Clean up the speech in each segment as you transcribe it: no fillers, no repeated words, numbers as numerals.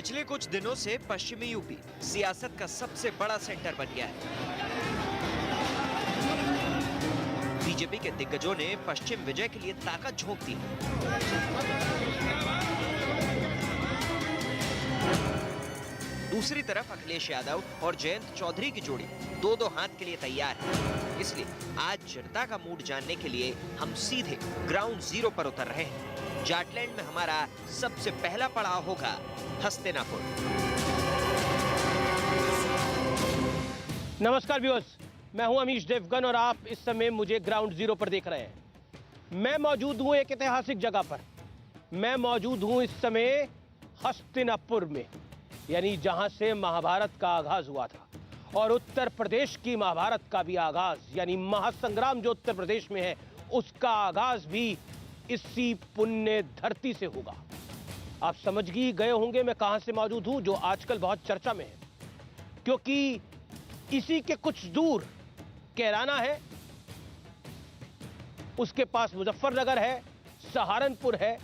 पिछले कुछ दिनों से पश्चिमी यूपी सियासत का सबसे बड़ा सेंटर बन गया है। बीजेपी के दिग्गजों ने पश्चिम विजय के लिए ताकत झोंक दी। दूसरी तरफ अखिलेश यादव और जयंत चौधरी की जोड़ी दो हाथ के लिए तैयार है। इसलिए आज जनता का मूड जानने के लिए हम सीधे ग्राउंड जीरो पर उतर रहे हैं। जाटलैंड में हमारा सबसे पहला पड़ाव होगा हस्तिनापुर। नमस्कार व्यूअर्स, मैं हूं अमीश देवगन और आप इस समय मुझे ग्राउंड जीरो पर देख रहे हैं। मैं मौजूद हूं एक ऐतिहासिक जगह पर। मैं मौजूद हूं इस समय हस्तिनापुर में, यानी जहां से महाभारत का आगाज हुआ था और उत्तर प्रदेश की महाभारत का भी आगाज, यानी महासंग्राम जो उत्तर प्रदेश में है उसका आगाज भी इसी पुण्य धरती से होगा। आप समझ गए होंगे मैं कहां से मौजूद हूं, जो आजकल बहुत चर्चा में है, क्योंकि इसी के कुछ दूर कैराना है, उसके पास मुजफ्फरनगर है, सहारनपुर है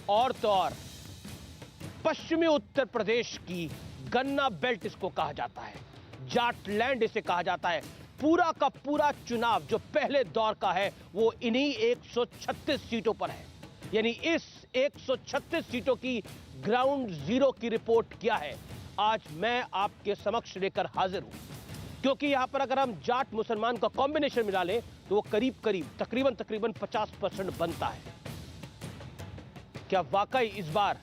और तो और पश्चिमी उत्तर प्रदेश की गन्ना बेल्ट इसको कहा जाता है, जाटलैंड इसे कहा जाता है। पूरा का पूरा चुनाव जो पहले दौर का है वो इन्हीं 136 सीटों पर है। यानी इस 136 सीटों की ग्राउंड जीरो की रिपोर्ट क्या है आज मैं आपके समक्ष लेकर हाजिर हूं, क्योंकि यहां पर अगर हम जाट मुसलमान का कॉम्बिनेशन मिला लें तो वो करीब तकरीबन 50% बनता है। क्या वाकई इस बार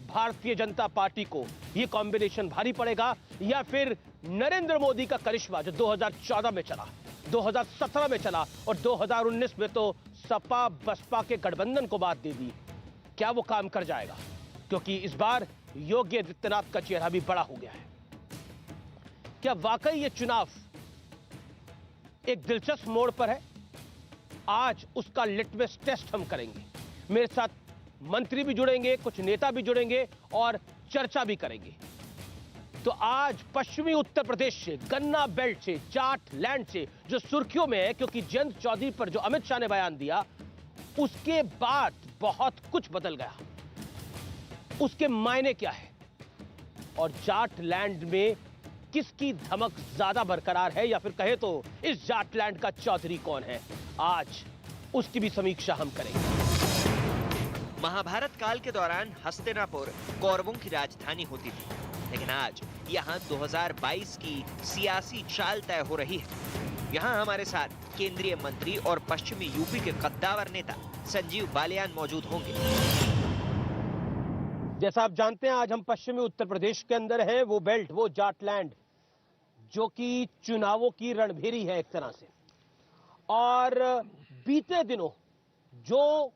भारतीय जनता पार्टी को यह कॉम्बिनेशन भारी पड़ेगा, या फिर नरेंद्र मोदी का करिश्मा जो 2014 में चला, 2017 में चला और 2019 में तो सपा बसपा के गठबंधन को बात दे दी, क्या वो काम कर जाएगा? क्योंकि इस बार योगी आदित्यनाथ का चेहरा भी बड़ा हो गया है। क्या वाकई ये चुनाव एक दिलचस्प मोड़ पर है? आज उसका लिटमस टेस्ट हम करेंगे। मेरे साथ मंत्री भी जुड़ेंगे, कुछ नेता भी जुड़ेंगे और चर्चा भी करेंगे। तो आज पश्चिमी उत्तर प्रदेश से, गन्ना बेल्ट से, जाटलैंड से जो सुर्खियों में है, क्योंकि जयंत चौधरी पर जो अमित शाह ने बयान दिया उसके बाद बहुत कुछ बदल गया। उसके मायने क्या है और जाटलैंड में किसकी धमक ज्यादा बरकरार है, या फिर कहे तो इस जाटलैंड का चौधरी कौन है, आज उसकी भी समीक्षा हम करेंगे। महाभारत काल के दौरान हस्तिनापुर कौरवों की राजधानी होती थी, लेकिन आज यहाँ 2022 की सियासी चाल तय हो रही है। यहाँ हमारे साथ केंद्रीय मंत्री और पश्चिमी यूपी के कद्दावर नेता संजीव बालियान मौजूद होंगे। जैसा आप जानते हैं आज हम पश्चिमी उत्तर प्रदेश के अंदर है, वो बेल्ट, वो जाटलैंड जो कि चुनावों की रणभेरी है एक तरह से। और बीते दिनों जो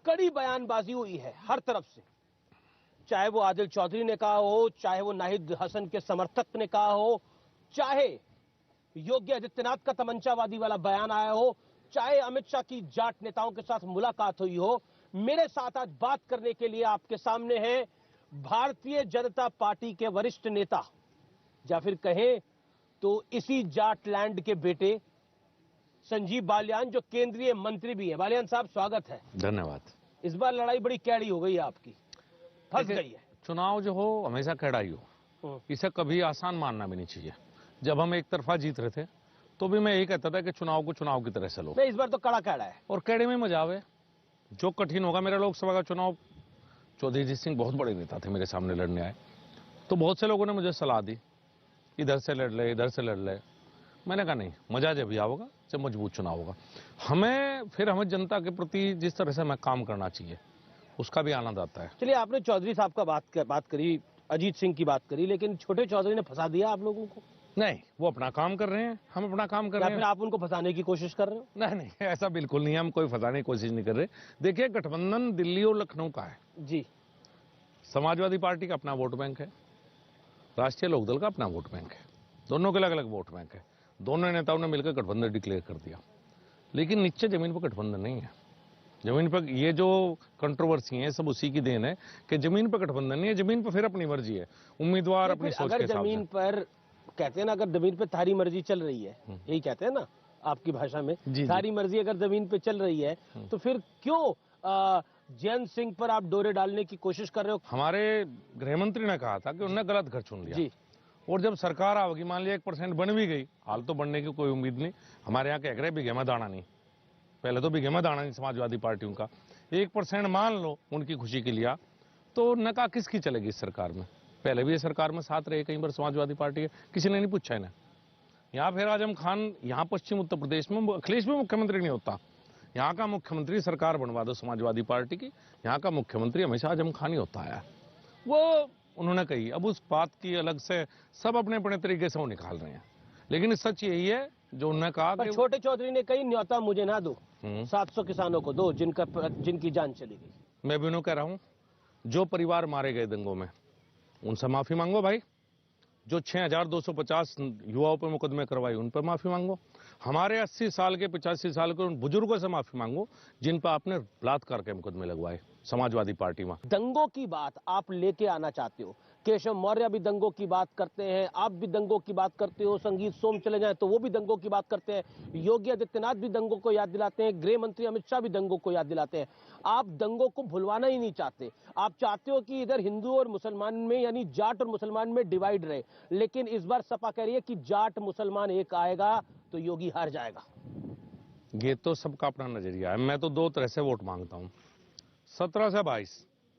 कड़ी बयानबाजी हुई है हर तरफ से, चाहे वो आदिल चौधरी ने कहा हो, चाहे वो नाहिद हसन के समर्थक ने कहा हो, चाहे योगी आदित्यनाथ का तमंचावादी वाला बयान आया हो, चाहे अमित शाह की जाट नेताओं के साथ मुलाकात हुई हो, मेरे साथ आज बात करने के लिए आपके सामने हैं भारतीय जनता पार्टी के वरिष्ठ नेता, या फिर कहें तो इसी जाटलैंड के बेटे संजीव बालियान, जो केंद्रीय मंत्री भी है। बालियान साहब, स्वागत है। धन्यवाद। इस बार लड़ाई बड़ी कैड़ी हो गई है आपकी, फंस गई है। चुनाव जो हो हमेशा कैड़ाई हो, इसे कभी आसान मानना भी नहीं चाहिए। जब हम एक तरफा जीत रहे थे तो भी मैं यही कहता था कि चुनाव को चुनाव की तरह से लो। नहीं, इस बार तो कड़ा कैड़ा है और कैड़े में मजा आवे। जो कठिन होगा, मेरा लोकसभा का चुनाव, चौधरी जी सिंह बहुत बड़े नेता थे, मेरे सामने लड़ने आए तो बहुत से लोगों ने मुझे सलाह दी, इधर से लड़ ले, इधर से लड़ ले। मैंने कहा नहीं, मजा जब भी आओगा जब मजबूत चुनाव होगा। हमें जनता के प्रति जिस तरह से मैं काम करना चाहिए उसका भी आनंद आता है। चलिए, आपने चौधरी साहब का बात करी, अजीत सिंह की बात करी, लेकिन छोटे चौधरी ने फंसा दिया आप लोगों को। नहीं, वो अपना काम कर रहे हैं, हम अपना काम कर रहे हैं। फिर आप उनको फंसाने की कोशिश कर रहे हो? नहीं, ऐसा बिल्कुल नहीं है, हम कोई फंसाने की कोशिश नहीं कर रहे। देखिए, गठबंधन दिल्ली और लखनऊ का है जी। समाजवादी पार्टी का अपना वोट बैंक है, राष्ट्रीय लोकदल का अपना वोट बैंक है, दोनों के अलग अलग वोट बैंक है। दोनों नेताओं ने मिलकर गठबंधन डिक्लेयर कर दिया, लेकिन नीचे जमीन पर गठबंधन नहीं है। जमीन पर ये जो कंट्रोवर्सी है सब उसी की देन है कि जमीन पर गठबंधन नहीं है। जमीन पर फिर अपनी मर्जी है, उम्मीदवार अपनी सोच के हिसाब से। जमीन पर कहते हैं ना, अगर जमीन पे थारी मर्जी चल रही है, यही कहते हैं ना आपकी भाषा में, थारी मर्जी अगर जमीन पे चल रही है तो फिर क्यों जयंत सिंह पर आप डोरे डालने की कोशिश कर रहे हो? हमारे गृह मंत्री ने कहा था कि उन्होंने गलत घर चुन लिया जी। और जब सरकार आओगी, मान लिया 1% बन भी गई, हाल तो बनने की कोई उम्मीद नहीं। हमारे यहाँ कह रहे बिगे में दाना नहीं, पहले तो बिगे में दाना नहीं समाजवादी पार्टी उनका। 1% मान लो उनकी खुशी के लिए, तो नका किसकी चलेगी इस सरकार में? पहले भी ये सरकार में साथ रहे कई बार समाजवादी पार्टी के, किसी ने नहीं पूछा इन्हें। यहाँ फिर आजम खान, यहाँ पश्चिम उत्तर प्रदेश में अखिलेश भी मुख्यमंत्री नहीं होता, यहाँ का मुख्यमंत्री सरकार बनवा दो समाजवादी पार्टी की, यहाँ का मुख्यमंत्री हमेशा आजम खान ही होता है। वो उन्होंने कही, अब उस बात की अलग से सब अपने अपने तरीके से वो निकाल रहे हैं, लेकिन सच यही है जो उन्होंने कहा कि छोटे चौधरी ने कही न्योता मुझे ना दो, 700 किसानों को दो जिनकी जान चली गई। मैं भी उन्हें कह रहा हूं, जो परिवार मारे गए दंगों में उनसे माफी मांगो भाई। जो 6250 युवाओं पर मुकदमे करवाए उन पर माफी मांगो। हमारे 80 साल के 85 साल के उन बुजुर्गों से माफी मांगो जिन पर आपने बलात्कार के मुकदमे लगवाए समाजवादी पार्टी में। दंगों की बात आप लेके आना चाहते हो, केशव मौर्य भी दंगों की बात करते हैं, आप भी दंगों की बात करते हो, संगीत सोम चले जाए तो वो भी दंगों की बात करते हैं, योगी आदित्यनाथ भी दंगों को याद दिलाते हैं, गृह मंत्री अमित शाह भी दंगों को याद दिलाते हैं। आप दंगों को भुलवाना ही नहीं चाहते। आप चाहते हो कि इधर हिंदू और मुसलमान में, यानी जाट और मुसलमान में डिवाइड रहे, लेकिन इस बार सपा कह रही है कि जाट मुसलमान एक आएगा तो योगी हार जाएगा। ये तो सबका अपना नजरिया है। मैं तो दो तरह से वोट मांगता हूँ। 17 से 22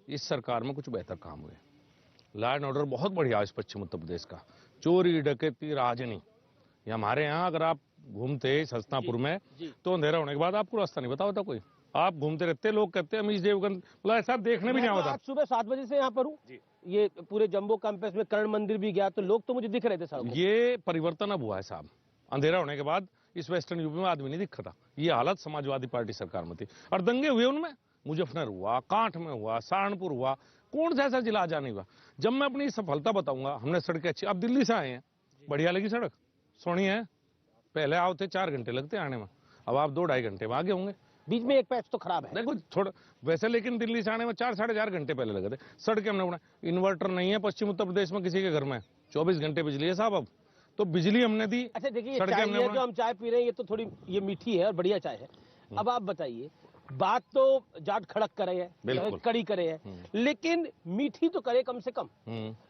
इस सरकार में कुछ बेहतर काम हुए, लॉ एंड ऑर्डर बहुत बढ़िया है इस पश्चिम उत्तर प्रदेश का, चोरी डकैती राजनी। ये हमारे यहाँ अगर आप घूमते हस्तिनापुर में तो अंधेरा होने के बाद आपको रास्ता नहीं बताता कोई, आप घूमते रहते, लोग कहते हैं अमीश देवगन, मतलब ऐसा देखने भी नहीं आता। आज सुबह 7 बजे से यहाँ पर हूँ, ये पूरे जम्बो कैंपस में कर्ण मंदिर भी गया तो लोग तो मुझे दिख रहे थे साहब। ये परिवर्तन अब हुआ है साहब, अंधेरा होने के बाद इस वेस्टर्न यूपी में आदमी नहीं दिखा था। ये हालत समाजवादी पार्टी सरकार में थी और दंगे हुए उनमें, मुजफ्फरनगर हुआ, कांठ में हुआ, सहारनपुर हुआ, कौन सा ऐसा जिला आजा नहीं हुआ। जब मैं अपनी सफलता बताऊंगा, हमने सड़कें अच्छी, अब दिल्ली से आए हैं, बढ़िया लगी सड़क, सोनी है। पहले आओ थे 4 घंटे लगते आने में, अब आप 2-2.5 घंटे में आगे होंगे। बीच में एक पैच तो खराब है देखो थोड़ा वैसे, लेकिन दिल्ली से आने में 4-4.5 घंटे पहले लगे थे। सड़कें हमने बनाई, इन्वर्टर नहीं है पश्चिम उत्तर प्रदेश में किसी के घर में, 24 घंटे बिजली है साहब। अब तो बिजली हमने दी। अच्छा देखिए, चाय जो हम चाय पी रहे हैं ये तो थोड़ी ये मीठी है और बढ़िया चाय है। अब आप बताइए, बात तो जाट खड़क करे है, कड़ी करे है, लेकिन मीठी तो करे कम से कम।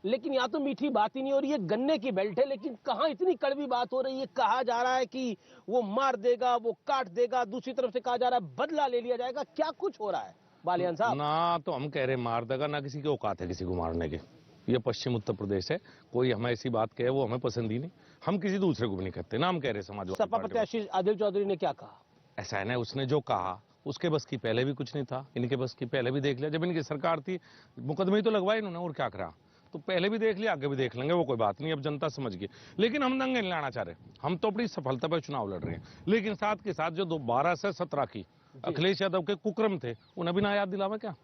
लेकिन यहाँ तो मीठी बात ही नहीं हो रही है, गन्ने की बेल्ट है, लेकिन कहाँ इतनी कड़वी बात हो रही है। कहा जा रहा है कि वो मार देगा, वो काट देगा, दूसरी तरफ से कहा जा रहा है बदला ले लिया जाएगा। क्या कुछ हो रहा है बालियान साहब? ना तो हम कह रहे मार देगा, ना किसी की औकात है किसी को मारने की। ये पश्चिम उत्तर प्रदेश है, कोई हमें ऐसी बात कहे वो हमें पसंद ही नहीं, हम किसी दूसरे को भी नहीं कहते ना। हम कह रहे समाजवादी सपा प्रत्याशी आदिल चौधरी ने क्या कहा? ऐसा है ना, उसने जो कहा उसके बस की पहले भी कुछ नहीं था, इनके बस की पहले भी देख लिया। जब इनकी सरकार थी मुकदमे ही तो लगवाए इन्होंने, और क्या करा। तो पहले भी देख लिया, आगे भी देख लेंगे, वो कोई बात नहीं, अब जनता समझ गई। लेकिन हम दंगे नहीं लाना चाह रहे, हम तो अपनी सफलता पर चुनाव लड़ रहे हैं। लेकिन साथ के साथ जो 12 से 17 की अखिलेश यादव के कुक्रम थे उन्हें भी ना याद दिलावे क्या?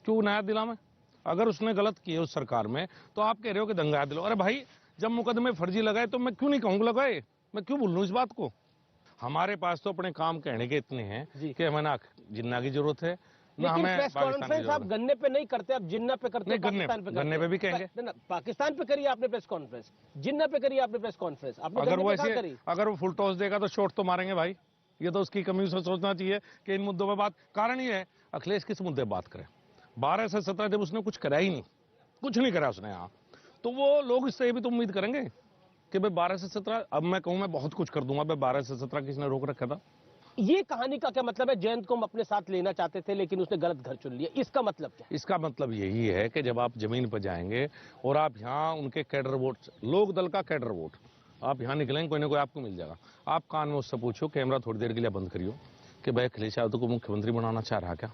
क्यों ना याद दिलावे? अगर उसने गलत किए उस सरकार में तो आप कह रहे हो कि दंगा याद दिलाओ। अरे भाई, जब मुकदमे फर्जी लगाए तो मैं क्यों नहीं कहूंगा लगाए, मैं क्यों भूल लूं इस बात को। हमारे पास तो अपने काम कहने के इतने हैं कि हमें ना जिन्ना की जरूरत है ना हमें प्रेस कॉन्फ्रेंस आप गन्ने पे नहीं करते, आप जिन्ना पे करते हैं। गन्ने पे भी कहेंगे। पाकिस्तान पे करिए आपने प्रेस कॉन्फ्रेंस, जिन्ना पे करिए आपने प्रेस कॉन्फ्रेंस। अगर वो फुल टॉस देगा तो शॉट तो मारेंगे भाई। ये तो उसकी कमी से सोचना चाहिए कि इन मुद्दों पर बात। कारण ये है अखिलेश किस मुद्दे पर बात करें। 12 से 17 जब उसने कुछ करा ही नहीं, कुछ नहीं करा उसने यहाँ, तो वो लोग इससे ये भी तो उम्मीद करेंगे कि भाई 12 से 17, अब मैं कहूँ मैं बहुत कुछ कर दूंगा, भाई 12 से 17 किसने रोक रखा था। ये कहानी का क्या मतलब है? जयंत को हम अपने साथ लेना चाहते थे लेकिन उसने गलत घर चुन लिया, इसका मतलब क्या? इसका मतलब यही है कि जब आप जमीन पर जाएंगे और आप यहाँ उनके कैडर वोट, लोक दल का कैडर वोट, आप यहाँ निकलेंगे कोई ना कोई आपको मिल जाएगा। आप कान में उससे पूछो, कैमरा थोड़ी देर के लिए बंद करियो, कि भाई अखिलेश यादव को मुख्यमंत्री बनाना चाह रहा क्या?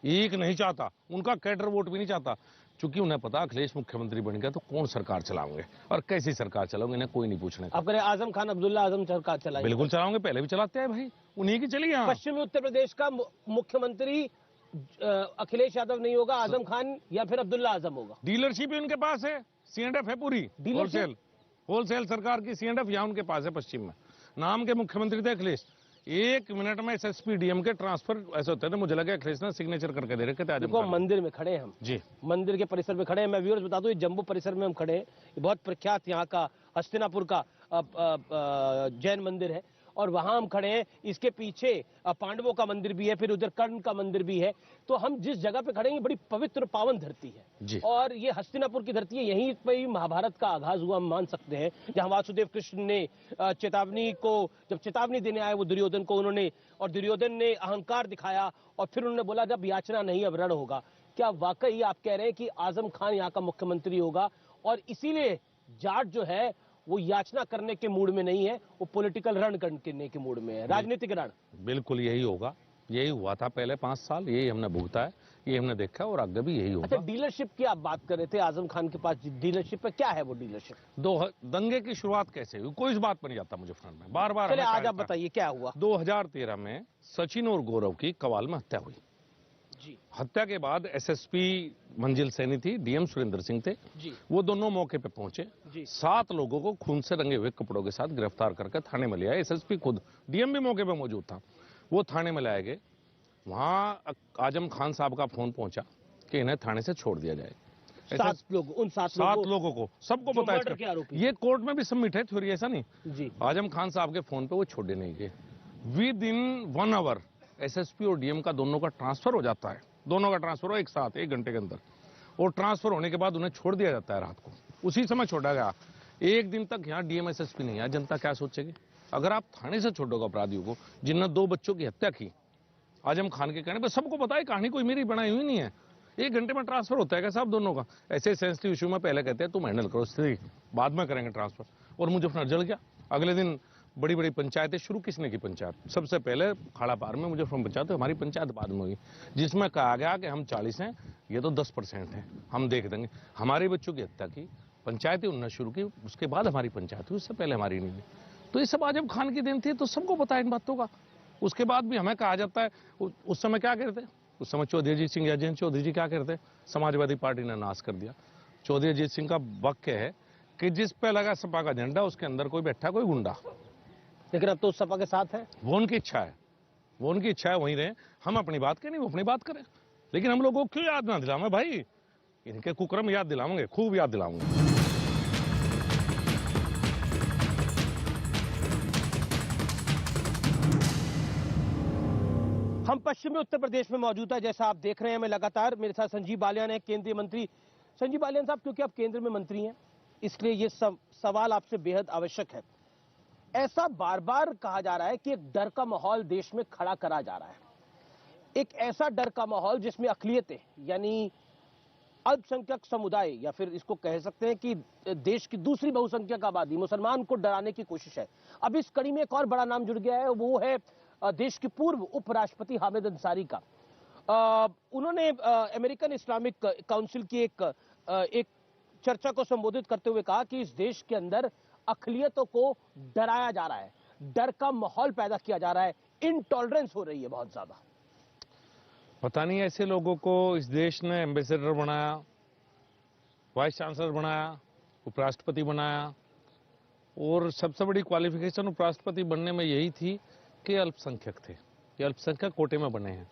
एक नहीं चाहता, उनका कैडर वोट भी नहीं चाहता, क्योंकि उन्हें पता अखिलेश मुख्यमंत्री बन गया तो कौन सरकार चलाओगे और कैसी सरकार चलाओगे, इन्हें कोई नहीं पूछने। आप कह रहे आजम खान अब्दुल्ला आजम सरकार चलाएंगे? बिल्कुल चलाओगे, पहले भी चलाते हैं भाई, उन्हीं की चली। पश्चिमी उत्तर प्रदेश का मुख्यमंत्री अखिलेश यादव नहीं होगा, आजम खान या फिर अब्दुल्ला आजम होगा। डीलरशिप भी उनके पास है, C&F है पूरी, होलसेल सरकार की C&F यहाँ उनके पास है पश्चिम में। नाम के मुख्यमंत्री थे अखिलेश। 1 मिनट में SSP DM के ट्रांसफर ऐसे होते थे, मुझे लगा अखिलेश ने सिग्नेचर करके दे रखे थे। देखो मंदिर में खड़े हैं हम जी, मंदिर के परिसर में खड़े हैं। मैं व्यूअर्स बता दूं, ये जम्बू परिसर में हम खड़े हैं। ये बहुत प्रख्यात यहाँ का हस्तिनापुर का जैन मंदिर है और वहां हम खड़े हैं, इसके पीछे पांडवों का मंदिर भी है, फिर उधर कर्ण का मंदिर भी है। तो हम जिस जगह पे खड़े हैं, ये बड़ी पवित्र पावन धरती जी। है और ये हस्तिनापुर की धरती है। यहीं पे ही महाभारत का आगाज हुआ, हम मान सकते हैं, जहां वासुदेव कृष्ण ने चेतावनी को, जब चेतावनी देने आए वो दुर्योधन को, उन्होंने, और दुर्योधन ने अहंकार दिखाया और फिर उन्होंने बोला जब याचना नहीं अब रण होगा। क्या वाकई आप कह रहे हैं कि आजम खान यहाँ का मुख्यमंत्री होगा और इसीलिए जाट जो है वो याचना करने के मूड में नहीं है, वो पॉलिटिकल रण करने के मूड में है, राजनीतिक रण? बिल्कुल यही होगा, यही हुआ था पहले 5 साल, यही हमने भुगता है, ये हमने देखा और आगे भी यही होगा। अच्छा, डीलरशिप की आप बात कर रहे थे, आजम खान के पास डीलरशिप है, क्या है वो डीलरशिप? दंगे की शुरुआत कैसे हुई, कोई इस बात पर नहीं जाता मुजफ्फरनगर में, बार बार। चलिए आज आप बताइए क्या हुआ। 2013 में सचिन और गौरव की कवाल में हत्या हुई जी। हत्या के बाद एसएसपी मंजिल सैनी थी, डीएम सुरेंद्र सिंह थे जी। वो दोनों मौके पे पहुंचे जी। 7 लोगों को खून से रंगे हुए कपड़ों के साथ गिरफ्तार करके थाने में ले आए। एसएसपी खुद, डीएम भी मौके पे मौजूद था, वो थाने में लाए गए। वहां आजम खान साहब का फोन पहुंचा कि इन्हें थाने से छोड़ दिया जाए। 7 लोग, उन 7 लोगों को सबको जो पता मर्डर के है, आरोपी। ये कोर्ट में भी सबमिट है थ्योरी, ऐसा नहीं। जी। आजम खान साहब के फोन पे वो छोड़े नहीं गए। विद इन 1 आवर एसएसपी और डीएम का दोनों का ट्रांसफर हो जाता है, दोनों का ट्रांसफर हो एक साथ 1 घंटे के अंदर, और ट्रांसफर होने के बाद उन्हें छोड़ दिया जाता है रात को, उसी समय छोड़ा गया। 1 दिन तक यहाँ डीएम एसएसपी नहीं आया। जनता क्या सोचेगी अगर आप थाने से छोड़ोगे अपराधियों को जिन्होंने 2 बच्चों की हत्या की आजम खान के कहने पर? सबको पता है कहानी कोई मेरी बनाई हुई नहीं है। 1 घंटे में ट्रांसफर होता है क्या साहब दोनों का? ऐसे सेंसिटिव इशू में पहले कहते हैं तुम हैंडल करो स्थिति, बाद में करेंगे ट्रांसफर। और मुजफ्फरनगर जल गया। अगले दिन बड़ी बड़ी पंचायतें शुरू, किसने की पंचायत? सबसे पहले खाड़ा पार में मुजफ्फरनगर पंचायत, हमारी पंचायत बाद में हुई, जिसमें कहा गया कि हम 40 हैं, ये तो 10% हैं, हम देख देंगे। हमारे बच्चों की हत्या की, पंचायतें उन्होंने शुरू की, उसके बाद हमारी पंचायत हुई, उससे पहले हमारी नहीं हुई। तो ये सब आजम खान की देन थी, तो सबको पता है इन बातों का। उसके बाद भी हमें कहा जाता है, उस समय क्या कहते? उस समय चौधरी अजीत सिंह या जयंत चौधरी जी क्या करते? समाजवादी पार्टी ने नाश कर दिया। चौधरी अजीत सिंह का वाक्य है कि जिस पे लगा सपा का झंडा उसके अंदर कोई बैठा कोई गुंडा। लेकिन अब तो सपा के साथ है। वो उनकी इच्छा है, वो उनकी इच्छा है, वहीं रहे। हम अपनी बात करें, वो अपनी बात करें, लेकिन हम लोगों को क्यों याद ना दिलावे भाई? इनके कुकर्म याद दिलाऊंगे, खूब याद दिलाऊंगे। हम पश्चिमी उत्तर प्रदेश में मौजूद है, जैसा आप देख रहे हैं। मैं लगातार, मेरे साथ संजीव बालियान है, केंद्रीय मंत्री। संजीव बालियान साहब, क्योंकि आप केंद्र में मंत्री हैं, इसलिए ये सवाल आपसे बेहद आवश्यक है। ऐसा बार बार कहा जा रहा है कि एक डर का माहौल देश में खड़ा करा जा रहा है, एक ऐसा डर का माहौल जिसमें अकलियतें यानी अल्पसंख्यक समुदाय, या फिर इसको कह सकते हैं कि देश की दूसरी बहुसंख्यक आबादी, मुसलमान को डराने की कोशिश है। अब इस कड़ी में एक और बड़ा नाम जुड़ गया है, वो है देश के पूर्व उपराष्ट्रपति हामिद अंसारी का। उन्होंने अमेरिकन इस्लामिक काउंसिल की एक चर्चा को संबोधित करते हुए कहा कि इस देश के अंदर अकलियतों को डराया जा रहा है, डर का माहौल पैदा किया जा रहा है, इनटॉलरेंस हो रही है बहुत ज्यादा। पता नहीं ऐसे लोगों को इस देश ने एम्बेसडर बनाया, वाइस चांसलर बनाया, उपराष्ट्रपति बनाया, और सबसे बड़ी क्वालिफिकेशन उपराष्ट्रपति बनने में यही थी कि अल्पसंख्यक थे, ये अल्पसंख्यक कोटे में बने हैं।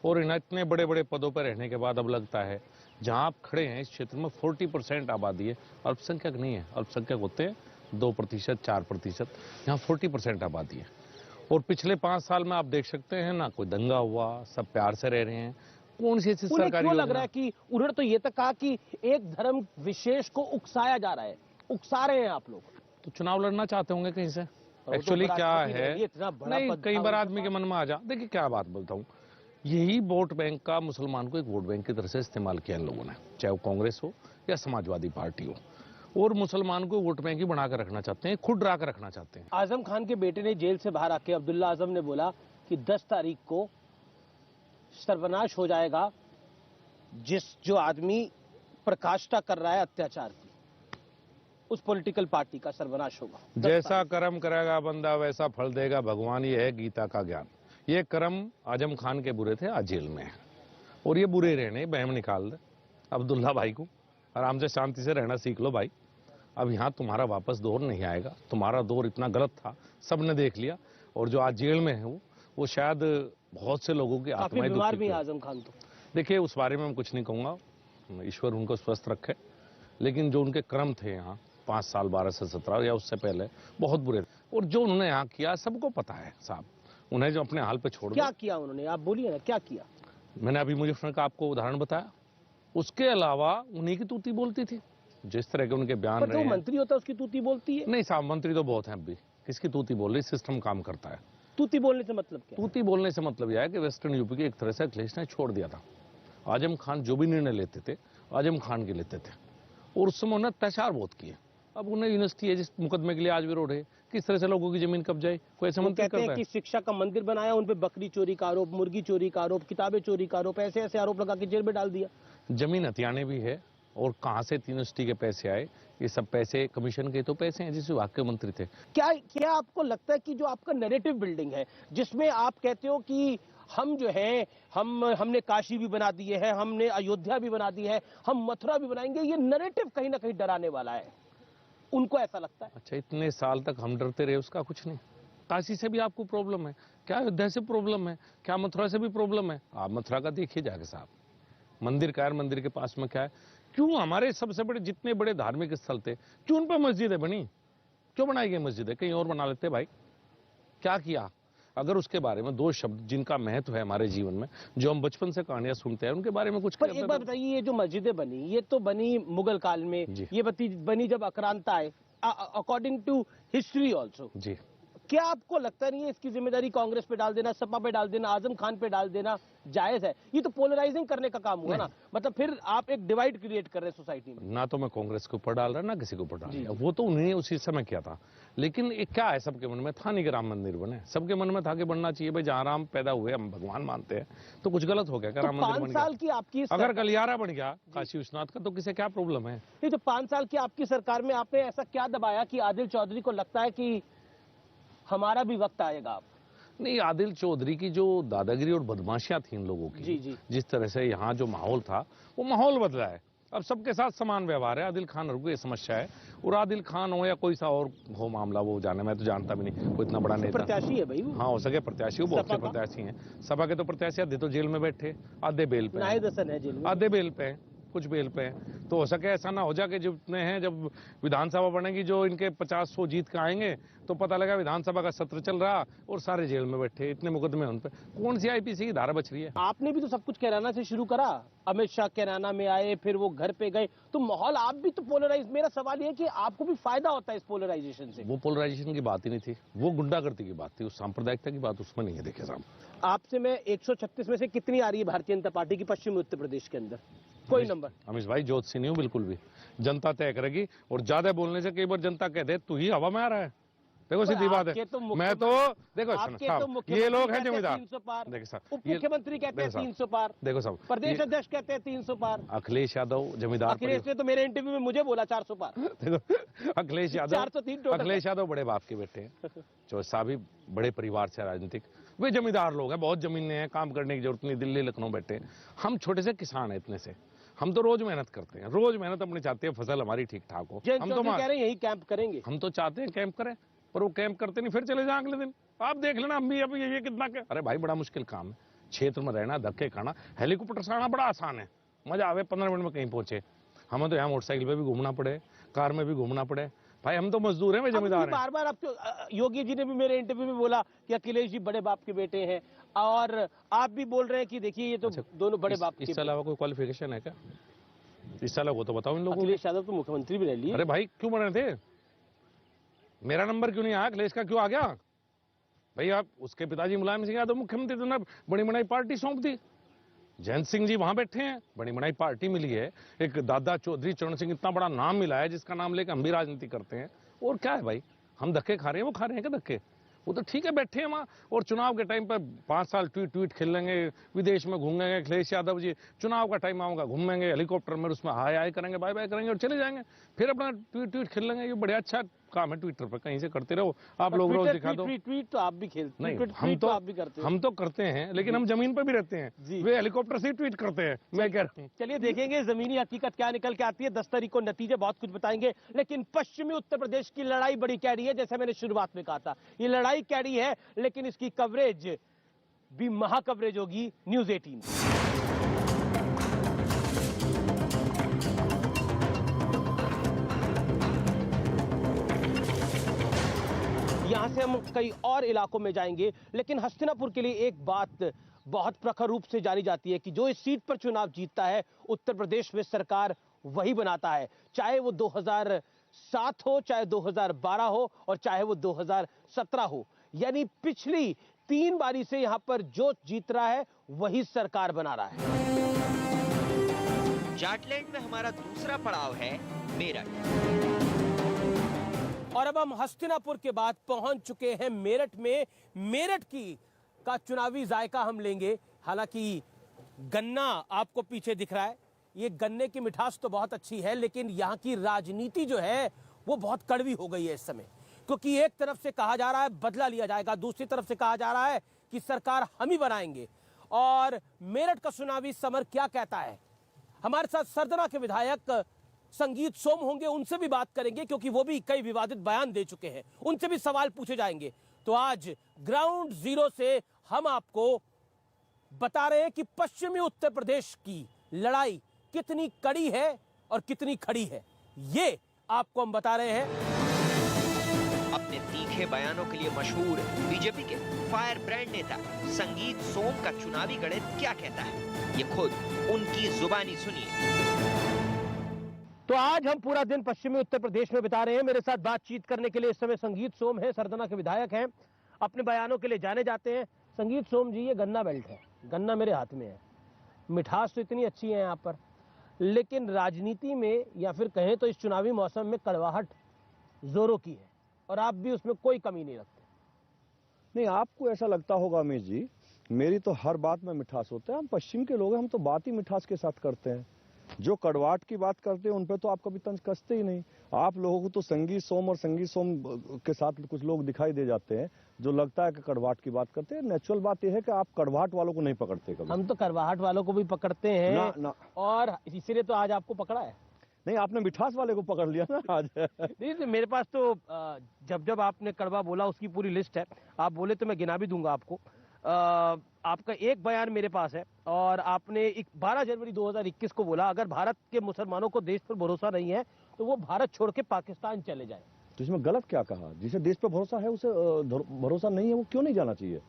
और इन इतने बड़े बड़े पदों पर रहने के बाद अब लगता है जहां आप खड़े हैं इस क्षेत्र में 40% आबादी है, अल्पसंख्यक नहीं है। अल्पसंख्यक होते हैं 2%, 4%, यहाँ 40% आबादी है। और पिछले 5 साल में आप देख सकते हैं ना कोई दंगा हुआ, सब प्यार से रह रहे हैं। कौन सी ऐसी सरकारी लग रहा है कि उन्होंने तो ये तक कहा कि एक धर्म विशेष को उकसाया जा रहा है, उकसा रहे हैं आप लोग। तो चुनाव लड़ना चाहते होंगे कहीं से। एक्चुअली क्या है, नहीं कई बार आदमी के मन में आ जा। देखिए क्या बात बोलता हूँ, यही वोट बैंक का मुसलमान को एक वोट बैंक की तरह से इस्तेमाल किया इन लोगों ने, चाहे वो कांग्रेस हो या समाजवादी पार्टी हो, और मुसलमान को वोट बैंक ही बना कर रखना चाहते हैं, खुद डरा कर रखना चाहते हैं। आजम खान के बेटे ने जेल से बाहर आके, अब्दुल्ला आजम ने बोला कि 10 तारीख को सर्वनाश हो जाएगा जो आदमी प्रकाष्ठा कर रहा है अत्याचार की, उस पॉलिटिकल पार्टी का सर्वनाश होगा। जैसा कर्म करेगा बंदा वैसा फल देगा भगवान, ये है गीता का ज्ञान। ये कर्म आजम खान के बुरे थे, आज जेल में है, और ये बुरे रहने, बहम निकाल दे अब्दुल्ला भाई को, आराम से शांति से रहना सीख लो भाई। अब यहाँ तुम्हारा वापस दौर नहीं आएगा, तुम्हारा दौर इतना गलत था, सबने देख लिया। और जो आज जेल में है वो शायद बहुत से लोगों की आत्माएं बीमार भी है आजम खान। तो देखिए उस बारे में हम कुछ नहीं कहूँगा, ईश्वर उनको स्वस्थ रखे, लेकिन जो उनके कर्म थे यहाँ 5 साल 12 से 17 या उससे पहले बहुत बुरे थे। और जो उन्होंने यहाँ किया सबको पता है साहब, उन्हें जो अपने हाल पे छोड़ क्या किया उन्होंने, आप बोलिए ना क्या किया। मैंने अभी मुजफ्फर का आपको उदाहरण बताया, उसके अलावा उन्हीं की तूती बोलती थी, जिस तरह के उनके बयान पर जो रहे हैं। मंत्री होता है उसकी तूती बोलती है। नहीं साहब, मंत्री तो बहुत हैं अभी, किसकी तूती बोल रही, सिस्टम काम करता है। तूती बोलने से मतलब क्या। तूती बोलने से मतलब यह है कि वेस्टर्न यूपी की एक तरह से अखिलेश ने छोड़ दिया था। आजम खान जो भी निर्णय लेते थे आजम खान के लेते थे, और उस समय उन्होंने अत्याचार बहुत किए। अब उन्हें यूनिवर्सिटी है जिस मुकदमे के लिए आज विरोध है, किस तरह से लोगों की जमीन कब जाए, कोई ऐसे मंत्री कहते कर हैं रहा कि है। शिक्षा का मंदिर बनाया, उन पे बकरी चोरी का आरोप, मुर्गी चोरी का आरोप, किताबें चोरी का आरोप, ऐसे ऐसे आरोप लगा के जेल में डाल दिया। जमीन हथियाने भी है, और कहां से यूनिवर्सिटी के पैसे आए, ये सब पैसे कमीशन के तो पैसे हैं जिस विभाग के मंत्री थे। क्या क्या आपको लगता है कि जो आपका नैरेटिव बिल्डिंग है, जिसमें आप कहते हो कि हम जो है हमने काशी भी बना दी है, हमने अयोध्या भी बना दी है, हम मथुरा भी बनाएंगे, ये नैरेटिव कहीं ना कहीं डराने वाला है, उनको ऐसा लगता है। अच्छा, इतने साल तक हम डरते रहे, उसका कुछ नहीं। काशी से भी आपको प्रॉब्लम है क्या, अयोध्या से प्रॉब्लम है क्या, मथुरा से भी प्रॉब्लम है। आप मथुरा का देखिए जाके साहब, मंदिर का है, मंदिर के पास में क्या है, क्यों हमारे सबसे बड़े जितने बड़े धार्मिक स्थल थे, क्यों उन पर मस्जिदें बनी, क्यों बनाई गई मस्जिदें, कहीं और बना लेते भाई, क्या किया। अगर उसके बारे में दो शब्द जिनका महत्व है हमारे जीवन में, जो हम बचपन से कहानियां सुनते हैं, उनके बारे में कुछ पर एक बात बताइए, ये जो मस्जिदें बनी, ये तो बनी मुगल काल में, ये बनी जब आक्रांता आए, अकॉर्डिंग टू हिस्ट्री ऑल्सो। जी, क्या आपको लगता नहीं है इसकी जिम्मेदारी कांग्रेस पे डाल देना, सपा पे डाल देना, आजम खान पे डाल देना जायज है। ये तो पोलराइजिंग करने का काम हुआ ना, मतलब फिर आप एक डिवाइड क्रिएट कर रहे हैं सोसाइटी में। ना तो मैं कांग्रेस के ऊपर डाल रहा ना किसी के ऊपर डाल रहा, वो तो उन्हें उसी समय किया था। लेकिन एक क्या है, सबके मन में था नहीं कि राम मंदिर बने, सबके मन में था कि बनना चाहिए भाई, जहां राम पैदा हुए, हम भगवान मानते हैं, तो कुछ गलत हो गया क्या? राम मंदिर बन गया, 5 साल की आपकी अगर गलियारा बन गया काशी विश्वनाथ का, तो किसे क्या प्रॉब्लम है। ये जो 5 साल की आपकी सरकार में आपने ऐसा क्या दबाया कि आदिल चौधरी को लगता है कि हमारा भी वक्त आएगा। आप नहीं, आदिल चौधरी की जो दादागिरी और बदमाशियां थी इन लोगों की, जी। जिस तरह से यहाँ जो माहौल था, वो माहौल बदला है। अब सबके साथ समान व्यवहार है। आदिल खान को ये समस्या है, और आदिल खान हो या कोई सा और हो मामला, वो जाने, मैं तो जानता भी नहीं, कोई इतना बड़ा नेता प्रत्याशी है भाई वो। हाँ, हो सके प्रत्याशी, वो बहुत से प्रत्याशी हैं। सपा के तो प्रत्याशी आधे तो जेल में बैठे, आधे बेल पे, नाहिद हसन है जेल में, आधे बेल पे हैं, कुछ बेल पे हैं। तो हो सके ऐसा ना हो जाए जितने हैं, जब विधानसभा बनेगी, जो इनके 50-100 जीत के आएंगे, तो पता लगा विधानसभा का सत्र चल रहा और सारे जेल में बैठे, इतने मुकदमे उन पे। कौन सी आईपीसी की धारा बच रही है? आपने भी तो सब कुछ कैराना से शुरू करा, अमित शाह कैराना में आए, फिर वो घर पे गए, तो माहौल आप भी तो पोलराइज। मेरा सवाल ये है कि आपको भी फायदा होता है इस पोलराइजेशन से। वो पोलराइजेशन की बात ही नहीं थी, वो गुंडागर्दी की बात थी, उस सांप्रदायिकता की बात उसमें नहीं है। देखिए साहब, आपसे मैं 136 में से कितनी आ रही है भारतीय जनता पार्टी की पश्चिमी उत्तर प्रदेश के अंदर, कोई नंबर? अमिश भाई, ज्योतिषी नहीं हूँ बिल्कुल भी, जनता तय करेगी। और ज्यादा बोलने से कई बार जनता कह दे तू ही हवा में आ रहा है। देखो सीधी बात है, मैं तो देखो ये लोग हैं जमींदार, देखो साहब, उप मुख्यमंत्री कहते हैं 300 पार, देखो साहब, प्रदेश अध्यक्ष कहते हैं 300 पार, अखिलेश यादव जमींदार, अखिलेश ने तो मेरे इंटरव्यू में मुझे बोला 400 पार। देखो अखिलेश यादव 403 अखिलेश यादव बड़े बाप के बेटे हैं, चौधरी साहब भी बड़े परिवार से राजनीतिक, वे जमींदार लोग हैं, बहुत जमीनें हैं, काम करने की जरूरत नहीं, दिल्ली लखनऊ बैठे। हम छोटे से किसान हैं इतने से, हम तो रोज मेहनत करते हैं, रोज मेहनत अपनी चाहते हैं, फसल हमारी ठीक ठाक हो। हम तो कह रहे हैं यही कैंप करेंगे, हम तो चाहते हैं कैंप करें, पर वो कैंप करते नहीं, फिर चले जाए अगले दिन। आप देख लेना, हम भी अभी ये कितना क्या, अरे भाई बड़ा मुश्किल काम है, क्षेत्र में रहना, धक्के खाना। हेलीकॉप्टर से आना बड़ा आसान है, मजा आवे, 15 मिनट में कहीं पहुंचे। हमें तो यहाँ मोटरसाइकिल पे भी घूमना पड़े, कार में भी घूमना पड़े। भाई हम तो मजदूर हैं, वे जमींदार हैं। बार बार आपके योगी जी ने भी मेरे इंटरव्यू में बोला कि अखिलेश जी बड़े बाप के बेटे हैं, और आप भी बोल रहे हैं कि देखिए ये तो दोनों बड़े बाप के। इसके अलावा कोई क्वालिफिकेशन है क्या इससे अलग हो तो बताओ इन लोगों को। अखिलेश यादव तो मुख्यमंत्री भी रह लिए। अरे भाई क्यों बने थे, मेरा नंबर क्यों नहीं आया, अखिलेश का क्यों आ गया भाई? आप उसके पिताजी मुलायम सिंह यादव मुख्यमंत्री थे ना, बड़ी बनाई पार्टी सौंप दी। जयंत सिंह जी वहां बैठे हैं, बड़ी बनाई पार्टी मिली है। एक दादा चौधरी चरण सिंह, इतना बड़ा नाम मिला है, जिसका नाम लेकर हम भी राजनीति करते हैं। और क्या है भाई, हम धक्के खा रहे हैं, वो खा रहे हैं क्या धक्के? वो तो ठीक है, बैठे हैं वहां, और चुनाव के टाइम पर 5 साल ट्वीट खेल लेंगे, विदेश में घूमेंगे। अखिलेश यादव जी चुनाव का टाइम आऊंगा, घूमेंगे हेलीकॉप्टर में, उसमें हाय हाय करेंगे, बाय बाय करेंगे और चले जाएंगे, फिर अपना ट्वीट खेल लेंगे। ये बड़ा अच्छा काम है, ट्विटर पर कहीं से करते रहो आप लोग, रोज दिखा दो। ट्वीट तो आप भी खेलते नहीं, हम तो करते हैं, लेकिन हम जमीन पर भी रहते हैं, वे हेलीकॉप्टर से ट्वीट करते हैं, मैं कह रहा हूँ। चलिए देखेंगे जमीनी हकीकत क्या निकल के आती है। 10 तारीख को नतीजे बहुत कुछ बताएंगे, लेकिन पश्चिमी उत्तर प्रदेश की लड़ाई बड़ी कैडी है। जैसे मैंने शुरुआत में कहा था, ये लड़ाई कैडी है, लेकिन इसकी कवरेज भी महा कवरेज होगी न्यूज़ 18। यहां से हम कई और इलाकों में जाएंगे, लेकिन हस्तिनापुर के लिए एक बात बहुत प्रखर रूप से जानी जाती है कि जो इस सीट पर चुनाव जीतता है, उत्तर प्रदेश में सरकार वही बनाता है, चाहे वो 2007 हो, चाहे 2012 हो और चाहे वो 2017 हो। यानी पिछली 3 बारी से यहां पर जो जीत रहा है वही सरकार बना रहा है। जाटलैंड में हमारा दूसरा पड़ाव है मेरठ। और अब हम हस्तिनापुर के बाद पहुंच चुके हैं मेरठ में। मेरठ का चुनावी जायका हम लेंगे। हालांकि गन्ना आपको पीछे दिख रहा है, ये गन्ने की मिठास तो बहुत अच्छी है, लेकिन यहाँ की राजनीति जो है वो बहुत कड़वी हो गई है इस समय, क्योंकि एक तरफ से कहा जा रहा है बदला लिया जाएगा, दूसरी तरफ से कहा जा रहा है कि सरकार हम ही बनाएंगे। और मेरठ का चुनावी समर क्या कहता है, हमारे साथ सरदना के विधायक संगीत सोम होंगे, उनसे भी बात करेंगे, क्योंकि वो भी कई विवादित बयान दे चुके हैं, उनसे भी सवाल पूछे जाएंगे। तो आज ग्राउंड जीरो से हम आपको बता रहे हैं कि पश्चिमी उत्तर प्रदेश की लड़ाई कितनी कड़ी है और कितनी खड़ी है, ये आपको हम बता रहे हैं। अपने तीखे बयानों के लिए मशहूर बीजेपी के फायर ब्रांड नेता संगीत सोम का चुनावी गणित क्या कहता है, ये खुद उनकी जुबानी सुनिए। तो आज हम पूरा दिन पश्चिमी उत्तर प्रदेश में बिता रहे हैं। मेरे साथ बातचीत करने के लिए इस समय संगीत सोम है, सरदना के विधायक हैं, अपने बयानों के लिए जाने जाते हैं। संगीत सोम जी, ये गन्ना बेल्ट है, गन्ना मेरे हाथ में है, मिठास तो इतनी अच्छी है यहाँ पर, लेकिन राजनीति में या फिर कहें तो इस चुनावी मौसम में कड़वाहट जोरों की है, और आप भी उसमें कोई कमी नहीं रखते। नहीं, आपको ऐसा लगता होगा अमित जी, मेरी तो हर बात में मिठास होता है। हम पश्चिम के लोग हैं, हम तो बात ही मिठास के साथ करते हैं। जो कड़वाहट की बात करते हैं उन पे तो आप कभी तंज कसते ही नहीं। आप लोगों को तो संगीत सोम और संगीत सोम के साथ कुछ लोग दिखाई दे जाते हैं जो लगता है कि कड़वाहट की बात करते हैं। नेचुरल बात यह है कि आप कड़वाहट वालों को नहीं पकड़ते कभी। हम तो कड़वाहट वालों को भी पकड़ते हैं ना, ना। और इसीलिए तो आज आपको पकड़ा है। नहीं, आपने मिठास वाले को पकड़ लिया ना आज। नहीं, मेरे पास तो जब जब आपने कड़वा बोला उसकी पूरी लिस्ट है, आप बोले तो मैं गिना भी दूंगा आपको। आपका एक बयान मेरे पास है, और आपने 12 जनवरी 2021 को बोला अगर भारत के मुसलमानों को देश पर भरोसा नहीं है तो वो भारत छोड़ के पाकिस्तान चले जाए। तो इसमें गलत क्या कहा? जिसे देश पर भरोसा है उसे भरोसा नहीं है वो क्यों नहीं जाना चाहिए?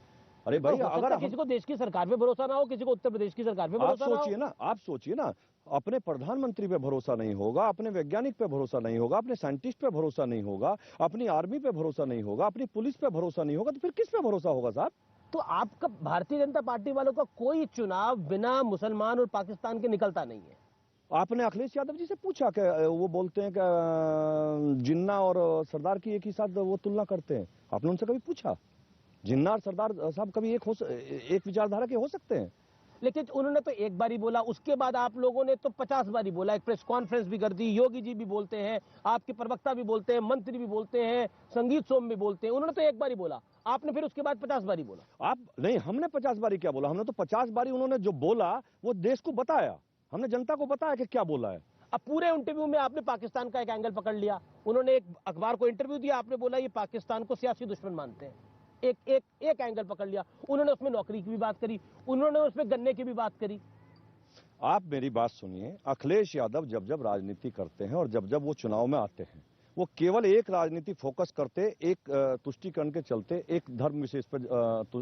अरे भाई, तो अगर किसी को देश की सरकार पे भरोसा ना हो, किसी को उत्तर प्रदेश की सरकार पे भरोसा ना हो, आप सोचिए ना, अपने प्रधानमंत्री पे भरोसा नहीं होगा, अपने वैज्ञानिक पे भरोसा नहीं होगा, अपने साइंटिस्ट पे भरोसा नहीं होगा, अपनी आर्मी पे भरोसा नहीं होगा, अपनी पुलिस पे भरोसा नहीं होगा, तो फिर किस पे भरोसा होगा साहब? तो आपका भारतीय जनता पार्टी वालों का कोई चुनाव बिना मुसलमान और पाकिस्तान के निकलता नहीं है। आपने अखिलेश यादव जी से पूछा कि वो बोलते हैं कि जिन्ना और सरदार की एक ही साथ वो तुलना करते हैं, आपने उनसे कभी पूछा? जिन्ना और सरदार साहब कभी एक विचारधारा के हो सकते हैं? लेकिन उन्होंने तो एक बारी बोला, उसके बाद आप लोगों ने तो 50 बारी बोला, एक प्रेस कॉन्फ्रेंस भी कर दी, योगी जी भी बोलते हैं, आपके प्रवक्ता भी बोलते हैं, मंत्री भी बोलते हैं, संगीत सोम भी बोलते हैं। उन्होंने तो एक बारी बोला, आपने फिर उसके बाद 50 बारी बोला। आप नहीं, हमने 50 बारी क्या बोला? हमने तो 50 बारी उन्होंने जो बोला वो देश को बताया, हमने जनता को बताया कि क्या बोला है। अब पूरे इंटरव्यू में आपने पाकिस्तान का एक एंगल पकड़ लिया। उन्होंने एक अखबार को इंटरव्यू दिया, आपने बोला ये पाकिस्तान को सियासी दुश्मन मानते हैं, एक एंगल पकड़ लिया। उन्होंने उसमें नौकरी की भी बात करी, उन्होंने उसमें गन्ने की भी बात करी। आप मेरी बात सुनिए, अखिलेश यादव जब जब राजनीति करते हैं और जब जब वो चुनाव में आते हैं, वो केवल एक राजनीति फोकस करते, एक तुष्टीकरण के चलते एक धर्म विशेष पर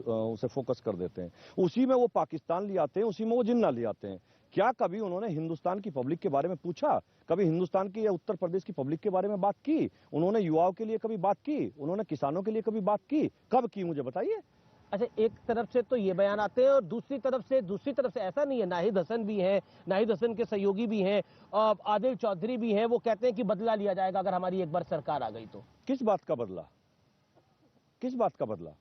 उसे फोकस कर देते हैं। उसी में वो पाकिस्तान ले आते हैं, उसी में वो जिन्ना ले आते हैं। क्या कभी उन्होंने हिंदुस्तान की पब्लिक के बारे में पूछा? कभी हिंदुस्तान की या उत्तर प्रदेश की पब्लिक के बारे में बात की? उन्होंने युवाओं के लिए कभी बात की? उन्होंने किसानों के लिए कभी बात की? कब की, मुझे बताइए। अच्छा, एक तरफ से तो ये बयान आते हैं और दूसरी तरफ से ऐसा नहीं है। नाहिद हसन भी हैं, नाहिद हसन के सहयोगी भी हैं, आदिल चौधरी भी हैं, वो कहते हैं कि बदला लिया जाएगा अगर हमारी एक बार सरकार आ गई तो। किस बात का बदला? किस बात का बदला?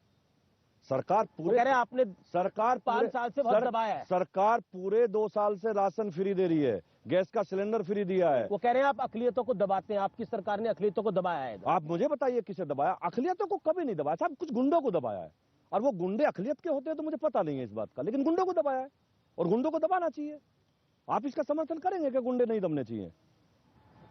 सरकार पूरे कह रहे हैं आपने सरकार 5 साल से बहुत दबाया है। सरकार पूरे 2 साल से राशन फ्री दे रही है, गैस का सिलेंडर फ्री दिया है। वो कह रहे हैं आप अकलियतों को दबाते हैं, आपकी सरकार ने अकलियतों को दबाया है। आप मुझे बताइए किसे दबाया? अकलियतों को कभी नहीं दबाया साहब, कुछ गुंडों को दबाया है। और वो गुंडे अकलियत के होते हैं तो मुझे पता नहीं है इस बात का, लेकिन गुंडों को दबाया है और गुंडों को दबाना चाहिए। आप इसका समर्थन करेंगे कि गुंडे नहीं दबने चाहिए?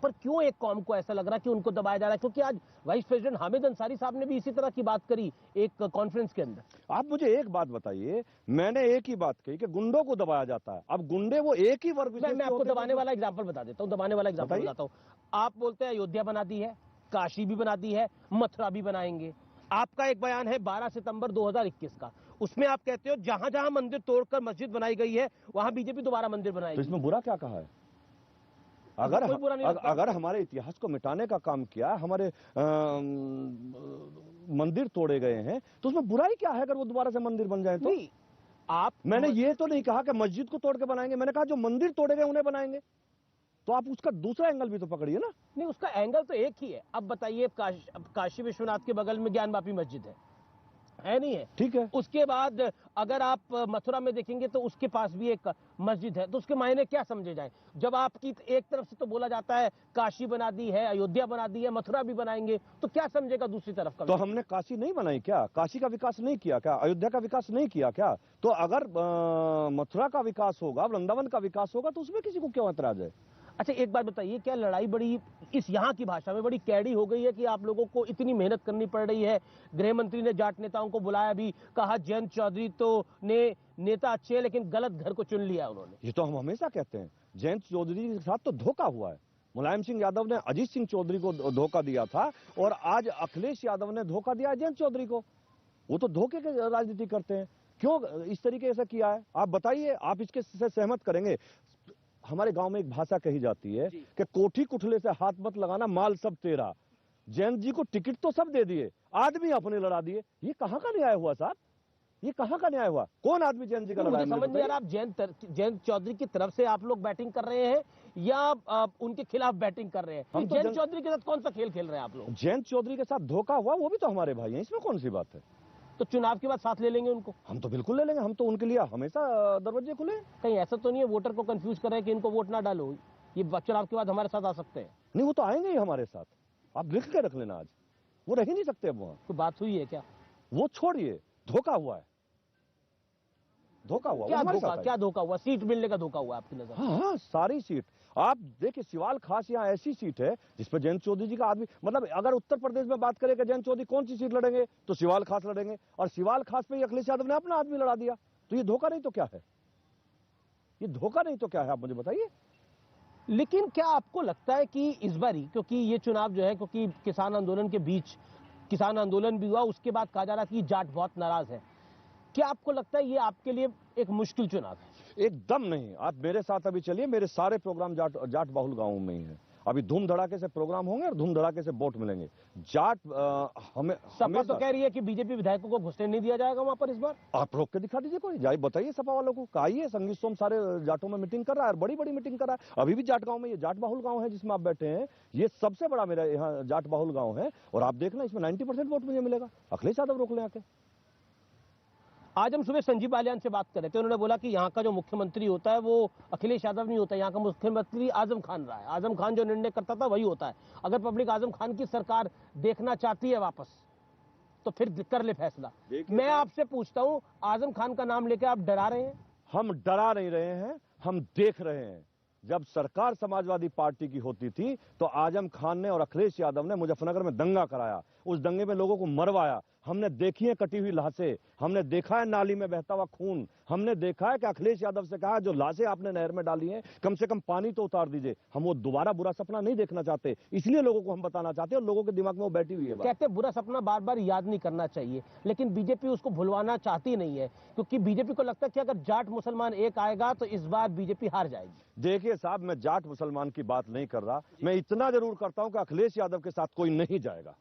पर क्यों एक कौम को ऐसा लग रहा है कि उनको दबाया जा रहा है? क्योंकि आज वाइस प्रेसिडेंट हामिद अंसारी साहब ने भी इसी तरह की बात करी एक कॉन्फ्रेंस के अंदर। आप मुझे एक बात बताइए, मैंने एक ही बात कही कि गुंडों को दबाया जाता है। अब गुंडे वो एक ही वर्ग, मैं आपको दबाने वाला एग्जाम्पल बता देता हूँ, दबाने वाला एग्जाम्पल बताता हूँ। आप बोलते हैं अयोध्या बना दी है, काशी भी बना दी है, मथुरा भी बनाएंगे। आपका एक बयान है 12 सितंबर 2021 का, उसमें आप कहते हो जहां जहां मंदिर तोड़कर मस्जिद बनाई गई है वहां बीजेपी दोबारा मंदिर तो बनाएगी। इसमें बुरा क्या कहा है? अगर हमारे इतिहास को मिटाने का काम किया, हमारे मंदिर तोड़े गए हैं, तो उसमें बुराई क्या है अगर वो दोबारा से मंदिर बन जाए तो? नहीं, मैंने ये तो नहीं कहा कि मस्जिद को तोड़ के बनाएंगे, मैंने कहा जो मंदिर तोड़े गए उन्हें बनाएंगे। तो आप उसका दूसरा एंगल भी तो पकड़िए ना। नहीं, उसका एंगल तो एक ही है। अब बताइए, काशी विश्वनाथ के बगल में ज्ञानवापी मस्जिद है नहीं है? ठीक है। उसके बाद अगर आप मथुरा में देखेंगे तो उसके पास भी एक मस्जिद है, तो उसके मायने क्या समझे जाए? जब आपकी एक तरफ से तो बोला जाता है काशी बना दी है, अयोध्या बना दी है, मथुरा भी बनाएंगे, तो क्या समझेगा दूसरी तरफ का? तो हमने काशी नहीं बनाई क्या? काशी का विकास नहीं किया क्या? अयोध्या का विकास नहीं किया क्या? तो अगर मथुरा का विकास होगा, वृंदावन का विकास होगा, तो उसमें किसी को क्यों ऐतराज है? अच्छा, एक बात बताइए, क्या लड़ाई बड़ी इस यहाँ की भाषा में बड़ी कैडी हो गई है कि आप लोगों को इतनी मेहनत करनी पड़ रही है? गृह मंत्री ने जाट नेताओं को बुलाया, भी कहा जयंत चौधरी तो नेता अच्छे हैं लेकिन गलत घर को चुन लिया उन्होंने। ये तो हम हमेशा कहते हैं, जयंत चौधरी के साथ तो धोखा हुआ है। मुलायम सिंह यादव ने अजीत सिंह चौधरी को धोखा दिया था और आज अखिलेश यादव ने धोखा दिया जयंत चौधरी को। वो तो धोखे की राजनीति करते हैं। क्यों इस तरीके से किया है आप बताइए? आप इसके से सहमत करेंगे? हमारे गांव में एक भाषा कही जाती है कि कोठी कुठले से हाथ मत लगाना, माल सब तेरा। जयंत जी को टिकट तो सब दे दिए, आदमी अपने लड़ा दिए। ये कहां का न्याय हुआ साहब? ये कहां का न्याय हुआ? कौन आदमी जयंत जी का लड़ा? समझ नहीं आ रहा, आप जयंत चौधरी की तरफ से आप लोग बैटिंग कर रहे हैं या उनके खिलाफ बैटिंग कर रहे हैं? हम तो जयंत चौधरी के साथ कौन सा खेल खेल रहे हैं आप लोग? जयंत चौधरी के साथ धोखा हुआ, वो भी तो हमारे भाई हैं, इसमें कौन सी बात है? तो चुनाव के बाद साथ ले लेंगे उनको? हम तो बिल्कुल ले लेंगे, हम तो उनके लिए हमेशा दरवाजे खुले। कहीं ऐसा तो नहीं है वोटर को कंफ्यूज कर रहे हैं कि इनको वोट ना डालो, ये चुनाव के बाद हमारे साथ आ सकते हैं? नहीं, वो तो आएंगे ही हमारे साथ। आप लिख के रख लेना, आज वो रह ही नहीं सकते। अब वहां कोई बात हुई है क्या? वो छोड़िए, धोखा हुआ है। धोखा हुआ। क्या धोखा हुआ? सीट मिलने का धोखा हुआ आपकी नजर? हाँ, सारी सीट। आप देखिए, सिवाल खास यहाँ ऐसी सीट है जिसपे जयंत चौधरी जी का आदमी, मतलब अगर उत्तर प्रदेश में बात करें कि जयंत चौधरी कौन सी सीट लड़ेंगे, तो सिवाल खास लड़ेंगे, और सिवाल खास पे अखिलेश यादव ने अपना आदमी लड़ा दिया। तो ये धोखा नहीं तो क्या है? ये धोखा नहीं तो क्या है? आप मुझे बताइए। लेकिन क्या आपको लगता है कि इस बारी, क्योंकि ये चुनाव जो है, क्योंकि किसान आंदोलन के बीच किसान आंदोलन भी हुआ, उसके बाद कहा जा रहा कि जाट बहुत नाराज है, क्या आपको लगता है ये आपके लिए एक मुश्किल चुनाव है? एकदम नहीं। आप मेरे साथ अभी चलिए, मेरे सारे प्रोग्राम जाट बाहुल गांवों में ही हैं। अभी धूम धड़ाके से प्रोग्राम होंगे और धूम धड़ाके से वोट मिलेंगे। जाट हमें सपा तो कह रही है कि बीजेपी विधायकों को घुसने नहीं दिया जाएगा वहां पर इस बार। आप रोक के दिखा दीजिए, कोई जाए बताइए सपा वालों को। आइए, संगीत सोम सारे जाटों में मीटिंग कर रहा है, बड़ी बड़ी मीटिंग कर रहा है। अभी भी जाट गांव में, ये जाट बाहुल गांव है जिसमें आप बैठे हैं, ये सबसे बड़ा मेरा यहाँ जाट बाहुल गांव है। और आप देखना, इसमें 90% वोट मुझे मिलेगा। अखिलेश यादव रोक ले आके। आज हम सुबह संजीव बालियान से बात कर रहे थे, उन्होंने बोला कि यहाँ का जो मुख्यमंत्री होता है वो अखिलेश यादव नहीं होता, यहाँ का मुख्यमंत्री आजम खान रहा है। आजम खान जो निर्णय करता था वही होता है। अगर पब्लिक आजम खान की सरकार देखना चाहती है वापस, तो फिर कर ले फैसला। मैं आपसे पूछता हूँ, आजम खान का नाम लेकर आप डरा रहे हैं? हम डरा नहीं रहे हैं, हम देख रहे हैं। जब सरकार समाजवादी पार्टी की होती थी तो आजम खान ने और अखिलेश यादव ने मुजफ्फरनगर में दंगा कराया, उस दंगे में लोगों को मरवाया। हमने देखी है कटी हुई लाशें, हमने देखा है नाली में बहता हुआ खून, हमने देखा है कि अखिलेश यादव से कहा जो लाशें आपने नहर में डाली हैं कम से कम पानी तो उतार दीजिए। हम वो दोबारा बुरा सपना नहीं देखना चाहते, इसलिए लोगों को हम बताना चाहते हैं, और लोगों के दिमाग में वो बैठी हुई है बात। कहते हैं बुरा सपना बार बार याद नहीं करना चाहिए, लेकिन बीजेपी उसको भुलवाना चाहती नहीं है, क्योंकि बीजेपी को लगता है कि अगर जाट मुसलमान एक आएगा तो इस बार बीजेपी हार जाएगी। देखिए साहब, मैं जाट मुसलमान की बात नहीं कर रहा, मैं इतना जरूर करता हूं कि अखिलेश यादव के साथ कोई नहीं जाएगा।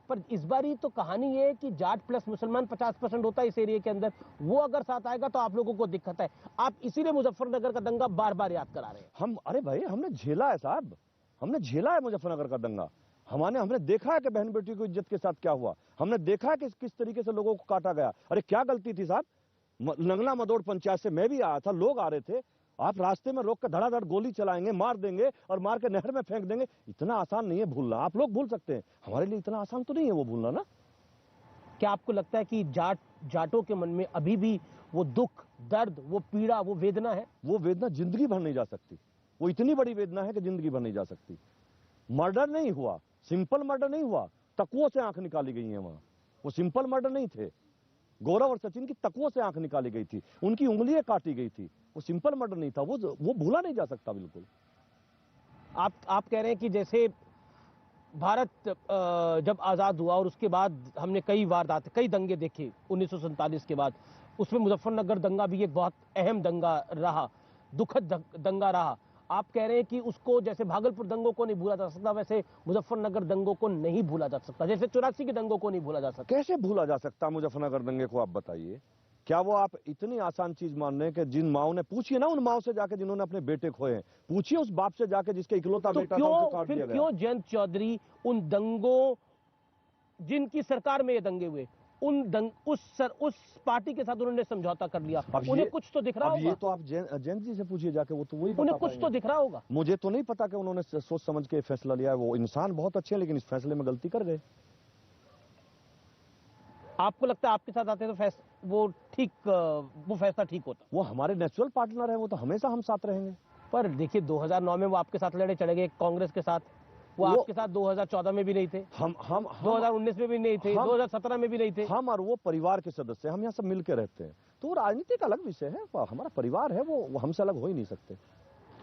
पर इस बारी तो कहानी ये है कि जाट प्लस मुसलमान 50% होता है इस एरिया के अंदर, वो अगर साथ आएगा तो आप लोगों को दिक्कत है। आप इसीलिए मुजफ्फरनगर का दंगा बार बार याद करा रहे हैं। अरे भाई, हमने झेला है साहब, हमने झेला है मुजफ्फरनगर का दंगा। हमने देखा है कि बहन बेटी को इज्जत के साथ क्या हुआ, हमने देखा है कि किस तरीके से लोगों को काटा गया। अरे क्या गलती थी साहब? नंगला मदोड़ पंचायत से मैं भी आया था, लोग आ रहे थे, आप रास्ते में रोक कर धड़ाधड़ गोली चलाएंगे, मार देंगे और मार के नहर में फेंक देंगे। इतना आसान नहीं है भूलना। आप लोग भूल सकते हैं, हमारे लिए इतना आसान तो नहीं है वो भूलना ना। क्या आपको लगता है कि जाटों के मन में अभी भी वो दुख, दर्द, वो पीड़ा, वो वेदना है? वो वेदना जिंदगी भर नहीं जा सकती। वो इतनी बड़ी वेदना है कि जिंदगी भर नहीं जा सकती। मर्डर नहीं हुआ, सिंपल मर्डर नहीं हुआ, तकुओं से आंख निकाली गई है वहां। वो सिंपल मर्डर नहीं थे। गौरव और सचिन की तकुओं से आंख निकाली गई थी, उनकी उंगलियां काटी गई थी। वो सिंपल मर्डर नहीं था, वो भूला नहीं जा सकता बिल्कुल। आप कह रहे हैं कि जैसे भारत जब आज़ाद हुआ और उसके बाद हमने कई वारदात, कई दंगे देखे 1947 के बाद, उसमें मुजफ्फरनगर दंगा भी एक बहुत अहम दंगा रहा, दुखद दंगा रहा। आप कह रहे हैं कि उसको जैसे भागलपुर दंगों को नहीं भूला जा सकता, वैसे मुजफ्फरनगर दंगों को नहीं भूला जा सकता, जैसे 84 के दंगों को नहीं भूला जा सकता। कैसे भूला जा सकता मुजफ्फरनगर दंगे को, आप बताइए। क्या वो आप इतनी आसान चीज मान रहे हैं कि जिन माओ ने, पूछिए ना उन माओ से जाके जिन्होंने अपने बेटे खोए हैं, पूछिए उस बाप से जाके जिसके इकलौता तो बेटा था उसे काट दिया फिर गया। क्यों जयंत चौधरी उन दंगों, जिनकी सरकार में ये दंगे हुए, उस पार्टी के साथ उन्होंने समझौता कर लिया, उन्हें कुछ तो दिख रहा होगा। ये तो आप जयंत जी से पूछिए जाके, वो तो वही उन्हें कुछ तो दिख रहा होगा। मुझे तो नहीं पता कि उन्होंने सोच समझ के फैसला लिया है। वो इंसान बहुत अच्छे हैं लेकिन इस फैसले में गलती कर गए। आपको लगता है आपके साथ आते तो वो फैसला ठीक होता? वो हमारे नेचुरल पार्टनर है, वो तो हमेशा हम साथ रहेंगे। पर देखिए 2009 में वो आपके साथ लड़े चले गए कांग्रेस के साथ, वो आपके साथ 2014 में भी नहीं थे, हम 2019 में भी नहीं थे, 2017 में भी नहीं थे। हम और वो परिवार के सदस्य, हम यहाँ सब मिलकर रहते हैं। तो वो राजनीति का अलग विषय है, हमारा परिवार है, वो हमसे अलग हो ही नहीं सकते।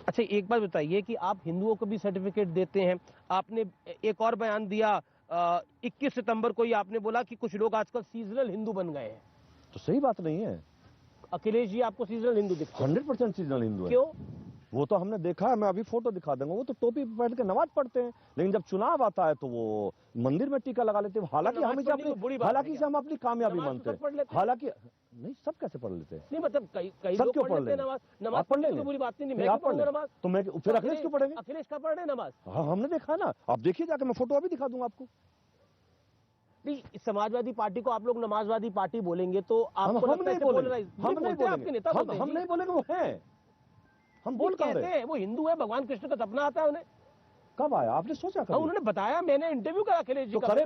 अच्छा, एक बात बताइए कि आप हिंदुओं को भी सर्टिफिकेट देते हैं। आपने एक और बयान दिया 21 सितंबर को ही, आपने बोला कि कुछ लोग आजकल सीजनल हिंदू बन गए हैं। तो सही बात नहीं है। अखिलेश जी आपको सीजनल हिंदू दिखते हैं? 100% सीजनल हिंदू है। क्यों? वो तो हमने देखा है, मैं अभी फोटो दिखा दूंगा। वो तो टोपी पहन के नमाज पढ़ते हैं, लेकिन जब चुनाव आता है तो वो मंदिर में टीका लगा लेते हैं। हालांकि हम अपनी कामयाबी मानते हैं। हालांकि नहीं, सब कैसे पढ़ लेते हैं? नहीं मतलब कई सब लोग क्यों पढ़ लेते हैं नमाज पढ़ तो बुरी बात नहीं, मैं पढ़ूंगा नमाज तो मैं फिर अखिलेश क्यों पढ़ेंगे? अखिलेश का पढ़ रहे नमाज। हाँ, हमने देखा ना, आप देखिए जाके, मैं फोटो अभी दिखा दूंगा आपको। नहीं, समाजवादी पार्टी को आप लोग नमाजवादी पार्टी बोलेंगे तो हम आपको नहीं बोलेंगे, आपके नेता हम नहीं बोलेंगे, वो है। हम बोल कहते हैं वो हिंदू है, भगवान कृष्ण का सपना आता है उन्हें। कब आया आपने सोचा? कब उन्होंने बताया, मैंने इंटरव्यू करा अखिलेश जी तो का। करे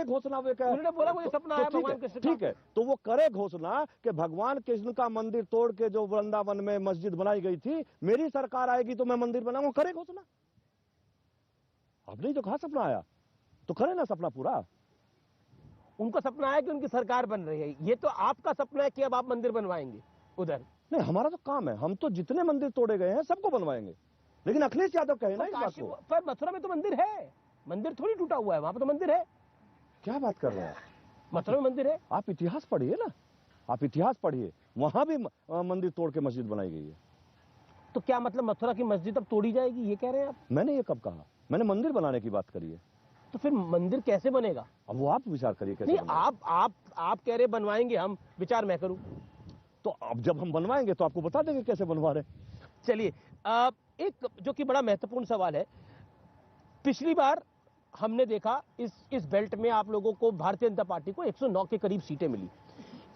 घोषणा वो क्या? उन्होंने बोला मुझे सपना आया भगवान कृष्ण का। ठीक है, तो वो करे घोषणा कि भगवान कृष्ण का मंदिर तोड़ के जो वृंदावन में मस्जिद बनाई गई थी, मेरी सरकार आएगी तो मैं मंदिर बनाऊंगा, करे घोषणा। आपने तो कहा सपना आया, तो करे ना सपना पूरा। उनका सपना है कि उनकी सरकार बन रही है, ये तो आपका सपना है कि अब आप मंदिर बनवाएंगे उधर। नहीं, हमारा तो काम है, हम तो जितने मंदिर तोड़े गए हैं सबको बनवाएंगे। लेकिन अखिलेश यादव कहे ना इस बात को। पर मथुरा में तो मंदिर है, मंदिर थोड़ी टूटा हुआ है, वहां पर तो मंदिर है। क्या बात कर रहे हैं? मथुरा में मंदिर है। आप इतिहास पढ़िए ना, आप इतिहास पढ़िए, वहां भी मंदिर तोड़ के मस्जिद बनाई गई है। तो क्या मतलब मथुरा की मस्जिद अब तोड़ी जाएगी, ये कह रहे हैं आप? मैंने ये कब कहा? मैंने मंदिर बनाने की बात करी है। तो फिर मंदिर कैसे बनेगा? अब वो आप विचार करिए कैसे। नहीं, आप कह रहे बनवाएंगे, हम विचार मैं करूं? तो अब जब हम बनवाएंगे तो आपको बता देंगे कैसे बनवा रहे। चलिए, एक जो कि बड़ा महत्वपूर्ण सवाल है, पिछली बार हमने देखा इस बेल्ट में आप लोगों को, भारतीय जनता पार्टी को 109 के करीब सीटें मिली।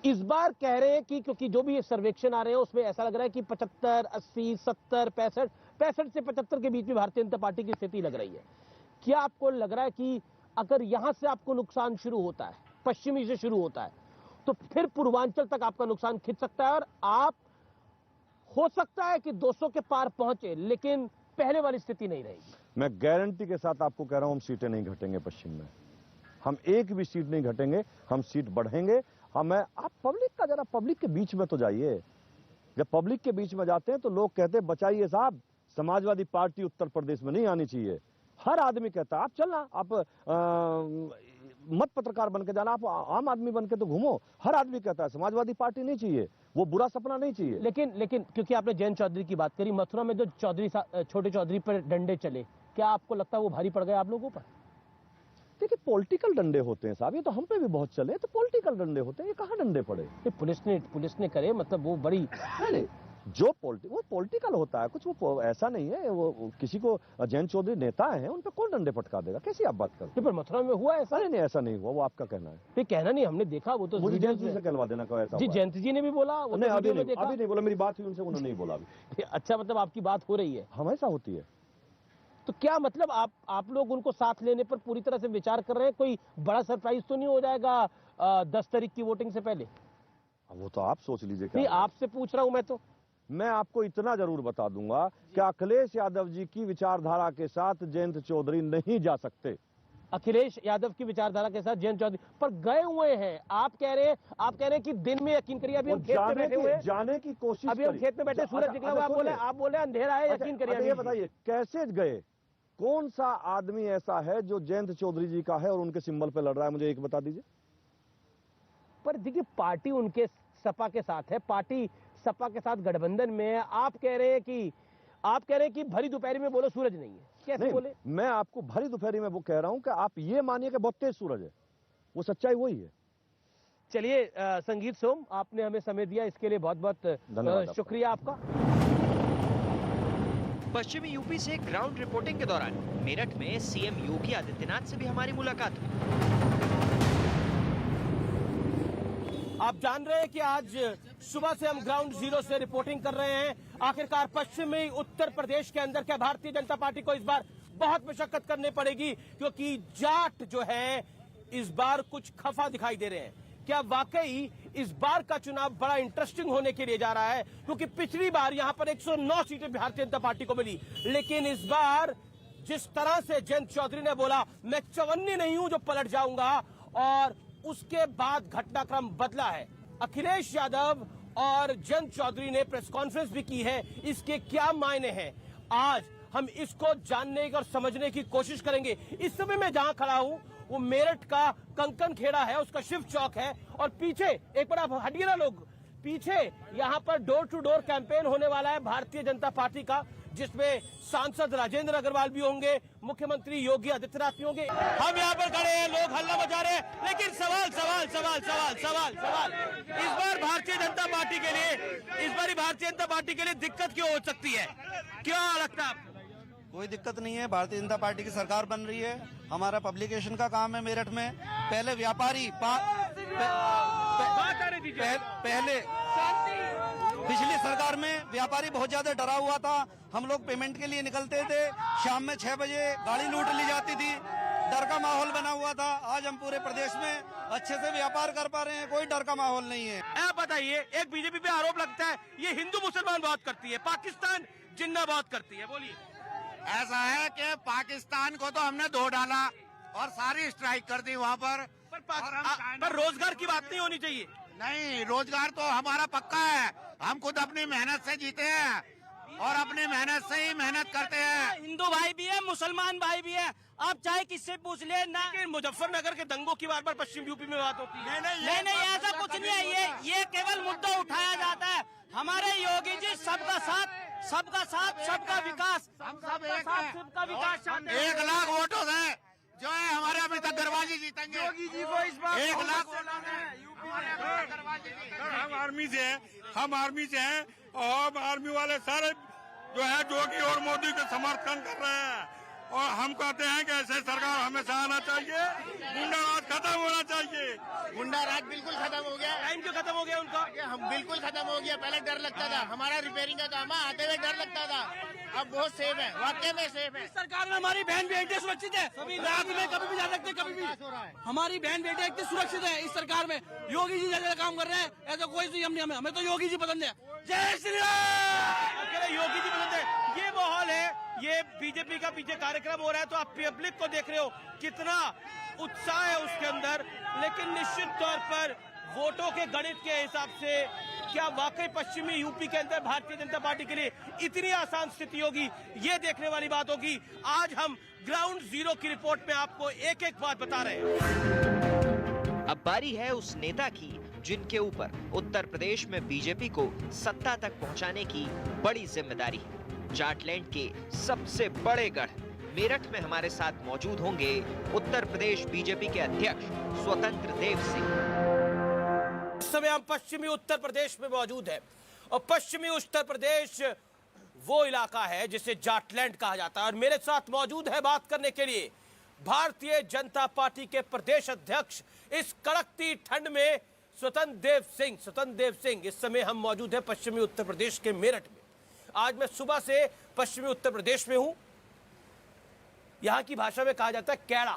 इस बार कह रहे हैं कि क्योंकि जो भी सर्वेक्षण आ रहे हैं उसमें ऐसा लग रहा है कि 75, 80, 70, 65 से 75 के बीच में भारतीय जनता पार्टी की स्थिति लग रही है। क्या आपको लग रहा है कि अगर यहां से आपको नुकसान शुरू होता है, पश्चिमी से शुरू होता है, तो फिर पूर्वांचल तक आपका नुकसान खिंच सकता है और आप, हो सकता है कि 200 के पार पहुंचे, लेकिन पहले वाली स्थिति नहीं रहेगी? मैं गारंटी के साथ आपको कह रहा हूं, हम सीटें नहीं घटेंगे पश्चिम में। हम एक भी सीट नहीं घटेंगे, हम सीट बढ़ेंगे। आप पब्लिक के बीच में तो जाइए। जब पब्लिक के बीच में जाते हैं तो लोग कहते हैं बचाइए साहब, समाजवादी पार्टी उत्तर प्रदेश में नहीं आनी चाहिए। हर आदमी कहता है आप चलना, आप मत पत्रकार बन के जाना, आप आम आदमी बन के तो घूमो। हर आदमी कहता है समाजवादी पार्टी नहीं चाहिए, वो बुरा सपना नहीं चाहिए। लेकिन क्योंकि आपने जयंत चौधरी की बात करी, मथुरा में जो छोटे चौधरी पर डंडे चले, क्या आपको लगता है वो भारी पड़ गए आप लोगों पर? देखिए, पॉलिटिकल डंडे होते हैं साहब, ये तो हम पे भी बहुत चले, तो पॉलिटिकल डंडे होते हैं, ये कहाँ डंडे पड़े? पुलिस ने करे, मतलब वो बड़ी नहीं, जो वो पॉलिटिकल होता है कुछ, वो ऐसा नहीं है। वो किसी को, जयंत चौधरी नेता है, उन पे कौन डंडे पटका देगा? कैसी आप बात करते हैं? पर मथुरा में हुआ ऐसा? नहीं, ऐसा नहीं हुआ, वो आपका कहना है। ये कहना नहीं, हमने देखा, वो तो जयंत जी से कहलवा देना ऐसा जी। जयंत जी ने भी बोला, नहीं अभी नहीं बोला, मेरी बात हुई उनसे, उन्होंने नहीं बोला अभी। अच्छा, मतलब आपकी बात हो रही है? हमेशा होती है। तो क्या मतलब आप लोग उनको साथ लेने पर पूरी तरह से विचार कर रहे हैं? कोई बड़ा सरप्राइज तो नहीं हो जाएगा 10 तारीख की वोटिंग से पहले? वो तो आप सोच लीजिए। नहीं, आपसे पूछ रहा हूं मैं आपको इतना जरूर बता दूंगा कि अखिलेश यादव जी की विचारधारा के साथ जयंत चौधरी नहीं जा सकते। अखिलेश यादव की विचारधारा के साथ जयंत चौधरी पर गए हुए हैं। आप कह रहे हैं कि दिन में यकीन करिए, अभी हम खेत में बैठे हुए, जाने की कोशिश, अभी हम खेत में बैठे, सूरज निकला हुआ, आप बोले अंधेरा है, यकीन करिए। ये बताइए कैसे गए, कौन सा आदमी ऐसा है जो जयंत चौधरी जी का है और उनके सिंबल पे लड़ रहा है, मुझे एक बता दीजिए। पर देखिए, पार्टी उनके सपा के साथ है, पार्टी सपा के साथ गठबंधन में है। आप कह रहे हैं कि भरी दोपहरी में बोलो सूरज नहीं है, कैसे नहीं, बोले? मैं आपको भरी दोपहरी में वो कह रहा हूं कि आप ये मानिए कि बहुत तेज सूरज है, वो सच्चाई वही है। चलिए संगीत सोम, आपने हमें समय दिया, इसके लिए बहुत बहुत धन्यवाद शुक्रिया आपका। पश्चिमी यूपी से ग्राउंड रिपोर्टिंग के दौरान मेरठ में सीएम योगी आदित्यनाथ से भी हमारी मुलाकात हुई। आप जान रहे हैं कि आज सुबह से हम ग्राउंड जीरो से रिपोर्टिंग कर रहे हैं। आखिरकार पश्चिमी उत्तर प्रदेश के अंदर क्या भारतीय जनता पार्टी को इस बार बहुत मशक्कत करनी पड़ेगी, क्योंकि जाट जो है इस बार कुछ खफा दिखाई दे रहे हैं। क्या वाकई इस बार का चुनाव बड़ा इंटरेस्टिंग होने के लिए जा रहा है, क्योंकि पिछली बार यहां पर 109 सीटें भारतीय जनता पार्टी को मिली, लेकिन इस बार जिस तरह से जयंत चौधरी ने बोला मैं चवन्नी नहीं हूं जो पलट जाऊंगा, और उसके बाद घटनाक्रम बदला है। अखिलेश यादव और जयंत चौधरी ने प्रेस कॉन्फ्रेंस भी की है, इसके क्या मायने हैं आज हम इसको जानने और समझने की कोशिश करेंगे। इस समय मैं जहां खड़ा हूं वो मेरठ का कंकन खेड़ा है, उसका शिव चौक है, और पीछे एक बड़ा हटिए ना लोग, पीछे यहाँ पर डोर टू डोर कैंपेन होने वाला है भारतीय जनता पार्टी का, जिसमें सांसद राजेंद्र अग्रवाल भी होंगे, मुख्यमंत्री योगी आदित्यनाथ भी होंगे। हम यहाँ पर खड़े हैं, लोग हल्ला मचा रहे हैं, लेकिन सवाल इस बार भारतीय जनता पार्टी के लिए दिक्कत क्यों हो सकती है? क्या लगता है? कोई दिक्कत नहीं है, भारतीय जनता पार्टी की सरकार बन रही है। हमारा पब्लिकेशन का काम है मेरठ में। पहले व्यापारी पहले पिछली सरकार में व्यापारी बहुत ज्यादा डरा हुआ था। हम लोग पेमेंट के लिए निकलते थे, शाम में 6 बजे गाड़ी लूट ली जाती थी, डर का माहौल बना हुआ था। आज हम पूरे प्रदेश में अच्छे से व्यापार कर पा रहे हैं, कोई डर का माहौल नहीं है। आप बताइए, एक बीजेपी पे आरोप लगता है ये हिंदू मुसलमान बहुत करती है, पाकिस्तान जिन्ना बहुत करती है, बोलिए। ऐसा है कि पाकिस्तान को तो हमने धो डाला और सारी स्ट्राइक कर दी वहाँ पर रोजगार की बात नहीं होनी चाहिए। नहीं, रोजगार तो हमारा पक्का है। हम खुद अपनी मेहनत से जीते हैं और अपनी मेहनत से ही मेहनत करते हैं। हिंदू भाई भी है, मुसलमान भाई भी है, आप चाहे किससे पूछ ले ना। मुजफ्फरनगर के दंगों की बार बार पश्चिम यूपी में बात होती है। नहीं, ऐसा कुछ नहीं है। ये केवल मुद्दा उठाया जाता है। हमारे योगी जी सबका साथ सबका विकास, हम सब एक हैं। सबका विकास चाहते हैं। 1 लाख वोटों से जो है हमारे अभी तक दरवाजे जीतेंगे। योगी जी को इस बार 1 लाख वोटों से हम आर्मी से हैं, और आर्मी वाले सारे जो है योगी और मोदी के समर्थन कर रहे हैं, और हम कहते हैं कि ऐसे सरकार हमेशा आना चाहिए, गुंडाराज खत्म होना चाहिए। गुंडा राज बिल्कुल खत्म हो गया। टाइम क्यों खत्म हो गया उनका? हम बिल्कुल खत्म हो गया। पहले डर लगता था, हमारा रिपेयरिंग का काम है, आते हुए डर लगता था, अब बहुत सेफ है, वाकई में सेफ है। सरकार में हमारी बहन बेटे सुरक्षित है, रात में कभी भी जा सकते, कभी भी हमारी बहन बेटे एकदम सुरक्षित है। इस सरकार में योगी जी जैसा काम कर रहे हैं, ऐसा कोई सीएम नहीं। हमें तो योगी जी पसंद है। जय श्री राम। योगी जी पसंद है। ये माहौल है, ये बीजेपी का पीछे कार्यक्रम हो रहा है, तो आप पब्लिक को देख रहे हो कितना उत्साह है उसके अंदर। लेकिन निश्चित तौर पर वोटों के गणित के हिसाब से क्या वाकई पश्चिमी यूपी के अंदर भारतीय जनता पार्टी के लिए इतनी आसान स्थिति होगी, ये देखने वाली बात होगी। आज हम ग्राउंड जीरो की रिपोर्ट में आपको एक एक बात बता रहे हैं। अब बारी है उस नेता की जिनके ऊपर उत्तर प्रदेश में बीजेपी को सत्ता तक पहुंचाने की बड़ी जिम्मेदारी है। जाटलैंड के सबसे बड़े गढ़ मेरठ में हमारे साथ मौजूद होंगे उत्तर प्रदेश बीजेपी के अध्यक्ष स्वतंत्र देव सिंह। इस समय हम पश्चिमी उत्तर प्रदेश में मौजूद है, और पश्चिमी उत्तर प्रदेश वो इलाका है जिसे जाटलैंड कहा जाता है, और मेरे साथ मौजूद है बात करने के लिए भारतीय जनता पार्टी के प्रदेश अध्यक्ष इस कड़कती ठंड में स्वतंत्र देव सिंह। इस समय हम मौजूद है पश्चिमी उत्तर प्रदेश के मेरठ में। आज मैं सुबह से पश्चिमी उत्तर प्रदेश में हूं। यहां की भाषा में कहा जाता है कैड़ा।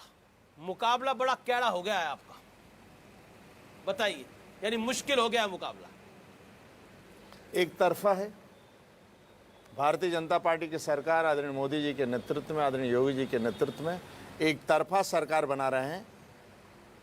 मुकाबला बड़ा कैड़ा हो गया है आपका, बताइए, यानी मुश्किल हो गया है मुकाबला। एक तरफा है। भारतीय जनता पार्टी की सरकार आदरणीय मोदी जी के नेतृत्व में, आदरणीय योगी जी के नेतृत्व में एक तरफा सरकार बना रहे हैं।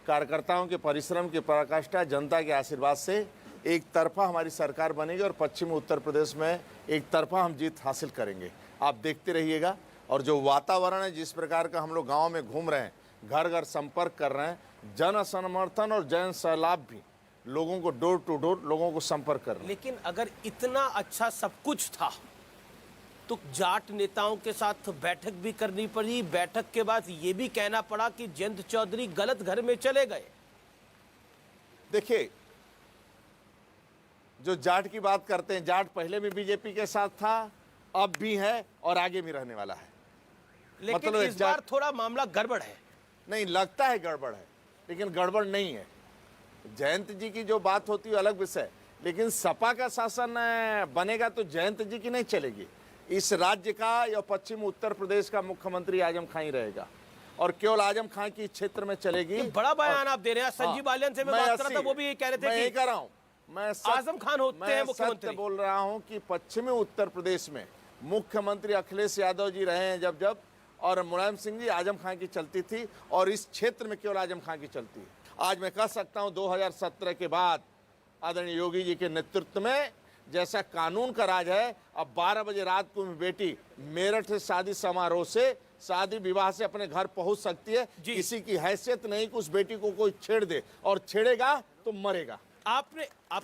कार्यकर्ताओं के परिश्रम की पराकाष्ठा, जनता के आशीर्वाद से एक तरफा हमारी सरकार बनेगी और पश्चिमी उत्तर प्रदेश में एक तरफा हम जीत हासिल करेंगे। आप देखते रहिएगा और जो वातावरण है, जिस प्रकार का हम लोग गांव में घूम रहे हैं, घर घर संपर्क कर रहे हैं, जन समर्थन और जन सैलाब भी लोगों को डोर टू डोर लोगों को संपर्क कर रहे हैं। लेकिन अगर इतना अच्छा सब कुछ था तो जाट नेताओं के साथ बैठक भी करनी पड़ी। बैठक के बाद ये भी कहना पड़ा कि जयंत चौधरी गलत घर में चले गए। देखिए, जो जाट की बात करते हैं, जाट पहले भी बीजेपी के साथ था, अब भी है और आगे भी रहने वाला है। लेकिन मतलब इस बार थोड़ा मामला गड़बड़ है। नहीं, लगता है गड़बड़ है, लेकिन गड़बड़ नहीं है। जयंत जी की जो बात होती है अलग विषय, लेकिन सपा का शासन बनेगा तो जयंत जी की नहीं चलेगी। इस राज्य का या पश्चिम उत्तर प्रदेश का मुख्यमंत्री आजम खान ही रहेगा और केवल आजम खान की क्षेत्र में चलेगी। बड़ा बयान आप दे रहे हैं। संजीव बालियान से मैं बात कर रहा था, वो भी ये कह रहे थे मैं कि यही कह रहा हूं, मैं आजम खान होते हैं मुख्यमंत्री। बोल रहा हूं कि पश्चिमी उत्तर प्रदेश में मुख्यमंत्री अखिलेश यादव जी रहे हैं जब और मुलायम सिंह जी आजम खान की चलती थी और इस क्षेत्र में केवल आजम खान की चलती है। आज मैं कह सकता हूं 2017 के बाद आदरणीय योगी जी के नेतृत्व में जैसा कानून का राज है, अब 12 बजे रात को बेटी मेरठ से शादी समारोह से शादी विवाह से अपने घर पहुंच सकती है। किसी की हैसियत नहीं कि उस बेटी को कोई छेड़ दे, और छेड़ेगा तो मरेगा। आप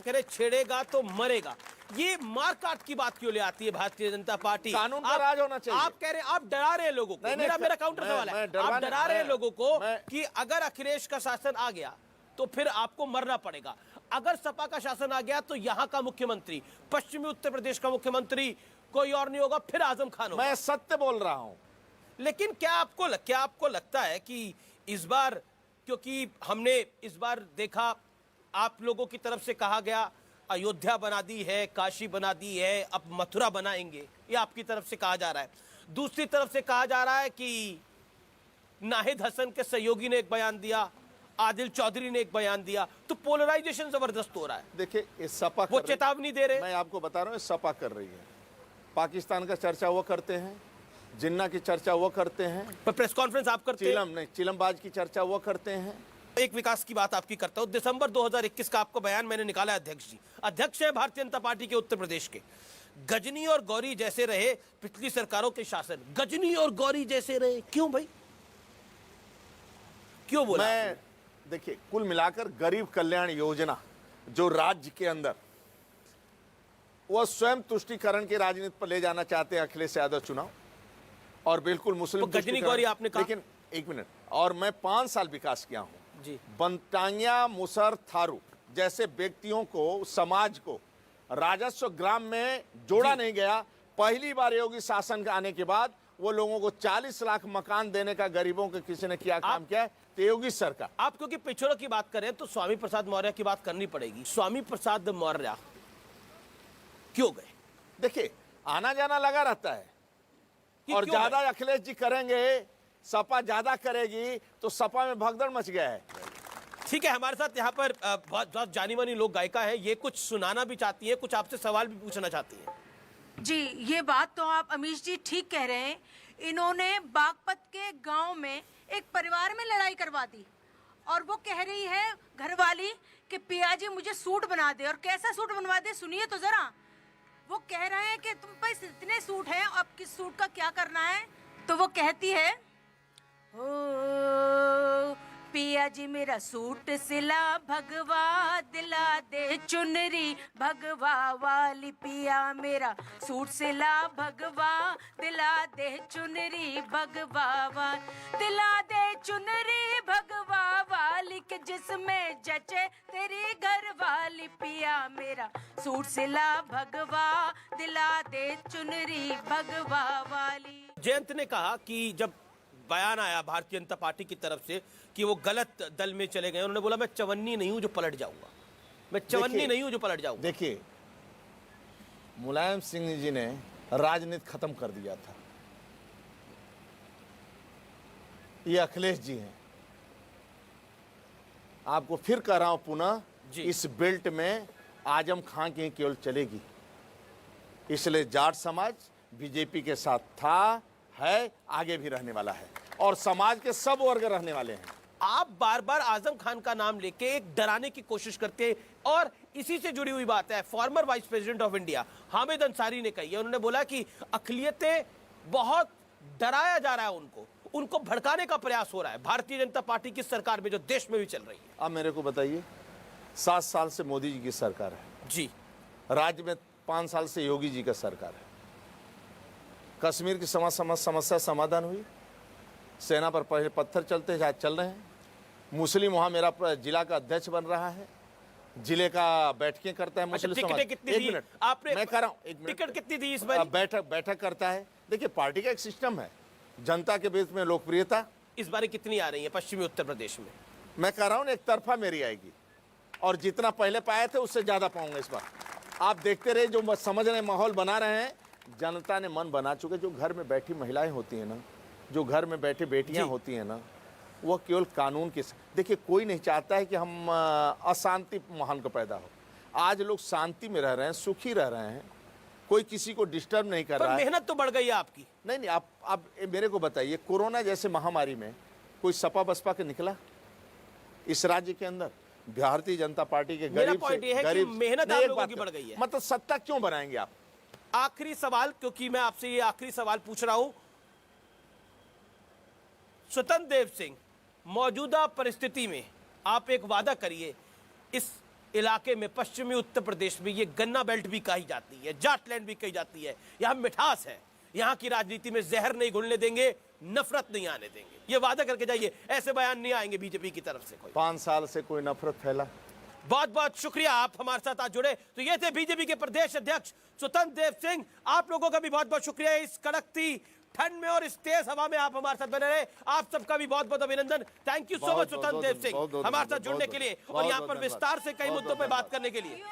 कह रहे छेड़ेगा तो मरेगा। ये मारकाट की बात क्यों ले आती है भारतीय जनता पार्टी? कानून का राज होना चाहिए। आप कह रहे आप डरा रहे हैं लोगों को। मेरा काउंटर सवाल है, आप डरा रहे हैं लोगों को कि अगर अखिलेश का शासन आ गया तो फिर आपको मरना पड़ेगा। अगर सपा का शासन आ गया तो यहाँ का मुख्यमंत्री, पश्चिमी उत्तर प्रदेश का मुख्यमंत्री कोई और नहीं होगा, फिर आजम खान होगा। मैं सत्य बोल रहा हूं। लेकिन क्या आपको लगता है कि इस बार, क्योंकि हमने इस बार देखा आप लोगों की तरफ से कहा गया अयोध्या बना दी है, काशी बना दी है, अब मथुरा बनाएंगे, ये आपकी तरफ से कहा जा रहा है। दूसरी तरफ से कहा जा रहा है कि नाहिद हसन के सहयोगी ने एक बयान दिया, आदिल चौधरी ने एक बयान दिया, तो पोलराइजेशन जबरदस्त हो रहा है। देखिए, इस सपा वो चेतावनी दे रहे, मैं आपको बता रहा हूँ, सपा कर रही है। पाकिस्तान का चर्चा वो करते हैं, जिन्ना की चर्चा वो करते हैं, पर प्रेस कॉन्फ्रेंस आप करते हैं, चिलमबाज की चर्चा वो करते हैं। एक विकास की बात आपकी करता हूं। दिसंबर 2021 का आपको बयान मैंने निकाला है। अध्यक्ष जी, अध्यक्ष है भारतीय जनता पार्टी के उत्तर प्रदेश के। गजनी और गौरी जैसे रहे पिछली सरकारों के शासन, गजनी और गौरी जैसे रहे, क्यों भाई, क्यों बोला? मैं देखिए, कुल मिलाकर गरीब कल्याण योजना जो राज्य के अंदर वह स्वयं तुष्टीकरण की राजनीति पर ले जाना चाहते हैं अखिलेश यादव चुनाव, और बिल्कुल मुस्लिम गजनी गौरी आपने कहा। लेकिन एक मिनट, और मैं 5 साल विकास किया हूं जी। बनटांगिया, मुसर, थारू जैसे व्यक्तियों को, समाज को राजस्व ग्राम में जोड़ा नहीं गया। पहली बार योगी शासन के आने के बाद वो लोगों को 40 लाख मकान देने का गरीबों के किसी ने किया काम किया है, तो योगी सरकार। आप क्योंकि पिछड़ों की बात करें तो स्वामी प्रसाद मौर्य की बात करनी पड़ेगी। स्वामी प्रसाद मौर्य क्यों गए? देखिए, आना जाना लगा रहता है, और ज्यादा अखिलेश जी करेंगे, सपा ज्यादा करेगी, तो सपा में भगदड़ मच गया है। ठीक है, हमारे साथ यहाँ पर बहुत जानी मानी लोग गायिका है, ये कुछ सुनाना भी चाहती है, कुछ आपसे सवाल भी पूछना चाहती है। जी, ये बात तो आप अमीश जी ठीक कह रहे हैं। इन्होंने बागपत के गांव में एक परिवार में लड़ाई करवा दी, और वो कह रही है घरवाली कि पिया जी मुझे सूट बना दे। और कैसा सूट बनवा दे, सुनिए तो जरा। वो कह रहे हैं कि तुम पास इतने सूट हैं, अब किस सूट का क्या करना है? तो वो कहती है, ओ पिया जी मेरा सूट सिला, भगवा दिला दे चुनरी, भगवा वाली पिया मेरा सूट सिला, भगवा दिला दे चुनरी, भगवा दिला दे चुनरी, भगवा वाली के जिसमें जचे तेरी घर वाली, पिया मेरा सूट सिला, भगवा दिला दे चुनरी, भगवा वाली। जयंत ने कहा कि जब बयान आया भारतीय जनता पार्टी की तरफ से कि वो गलत दल में चले गए, उन्होंने बोला मैं चवन्नी नहीं हूं जो पलट जाऊंगा, मैं चवन्नी नहीं हूं जो पलट जाऊंगा। देखिए, मुलायम सिंह जी ने राजनीति खत्म कर दिया था, ये अखिलेश जी हैं। आपको फिर कह रहा हूं पुनः, इस बेल्ट में आजम खान की केवल चलेगी, इसलिए जाट समाज बीजेपी के साथ था, है, आगे भी रहने वाला है, और समाज के सब वर्ग रहने वाले हैं। आप बार बार आजम खान का नाम लेके एक डराने की कोशिश करते हैं, और इसी से जुड़ी हुई बात है, farmer vice president of India Hamid Ansari ने कही है। उन्होंने बोला कि अक़लियतें बहुत डराया जा रहा है, उनको भड़काने का प्रयास हो रहा है भारतीय जनता पार्टी की सरकार में, जो देश में भी चल रही है। अब मेरे को बताइए, 7 साल से मोदी जी की सरकार है जी, राज्य में 5 साल से योगी जी का सरकार है। कश्मीर की समस्या समाधान हुई, सेना पर पहले पत्थर चलते आज चल रहे हैं। मुस्लिम वहां मेरा जिला का अध्यक्ष बन रहा है, जिले का बैठकें करता है मुस्लिम समाज। टिकटें कितनी दी आपने? मैं कह रहा हूं, एक मिनट। टिकट कितनी दी इस बार? बैठक करता है। देखिए, पार्टी का एक सिस्टम है, जनता के बीच में लोकप्रियता। इस बार कितनी आ रही है पश्चिमी उत्तर प्रदेश में? मैं कह रहा हूं, एक तरफा मेरी आएगी, और जितना पहले पाए थे उससे ज्यादा पाऊंगा इस बार। आप देखते रहे, जो समझ रहे माहौल बना रहे हैं, जनता ने मन बना चुके। जो घर में बैठी महिलाएं होती हैं ना, जो घर में बैठे बेटियां होती हैं ना, वह केवल कानून के, देखिए कोई नहीं चाहता है कि हम अशांति माहौल को पैदा हो। आज लोग शांति में रह रहे हैं, सुखी रह रहे हैं, कोई किसी को डिस्टर्ब नहीं कर रहा है। मेहनत तो बढ़ गई है आपकी। नहीं, आप मेरे को बताइए, कोरोना जैसे महामारी में कोई सपा बसपा के निकला इस राज्य के अंदर? भारतीय जनता पार्टी के गरीब से गरीब, मेहनत आप लोगों की बढ़ गई है। मतलब सत्ता क्यों बनाएंगे आप? आखिरी सवाल, क्योंकि मैं आपसे ये आखिरी सवाल पूछ रहा हूं, स्वतंत्र देव सिंह, मौजूदा परिस्थिति में आप एक वादा करिए, इस इलाके में पश्चिमी उत्तर प्रदेश में, ये गन्ना बेल्ट भी कही जाती है, जाट लैंड भी कही जाती है, यहाँ मिठास है, यहाँ की राजनीति में जहर नहीं घुलने देंगे, नफरत नहीं आने देंगे, ये वादा करके जाइए। ऐसे बयान नहीं आएंगे बीजेपी की तरफ से। 5 साल से कोई नफरत फैला? बहुत बहुत शुक्रिया, आप हमारे साथ आज जुड़े। तो ये थे बीजेपी के प्रदेश अध्यक्ष स्वतंत्र देव सिंह। आप लोगों का भी बहुत बहुत शुक्रिया, इस कड़कती ठंड में और इस तेज हवा में आप हमारे साथ बने रहे। आप सबका भी बहुत बहुत अभिनंदन। थैंक यू सो मच स्वतंत्र देव सिंह, हमारे साथ जुड़ने के लिए और यहाँ पर विस्तार से कई मुद्दों पर बात करने के लिए।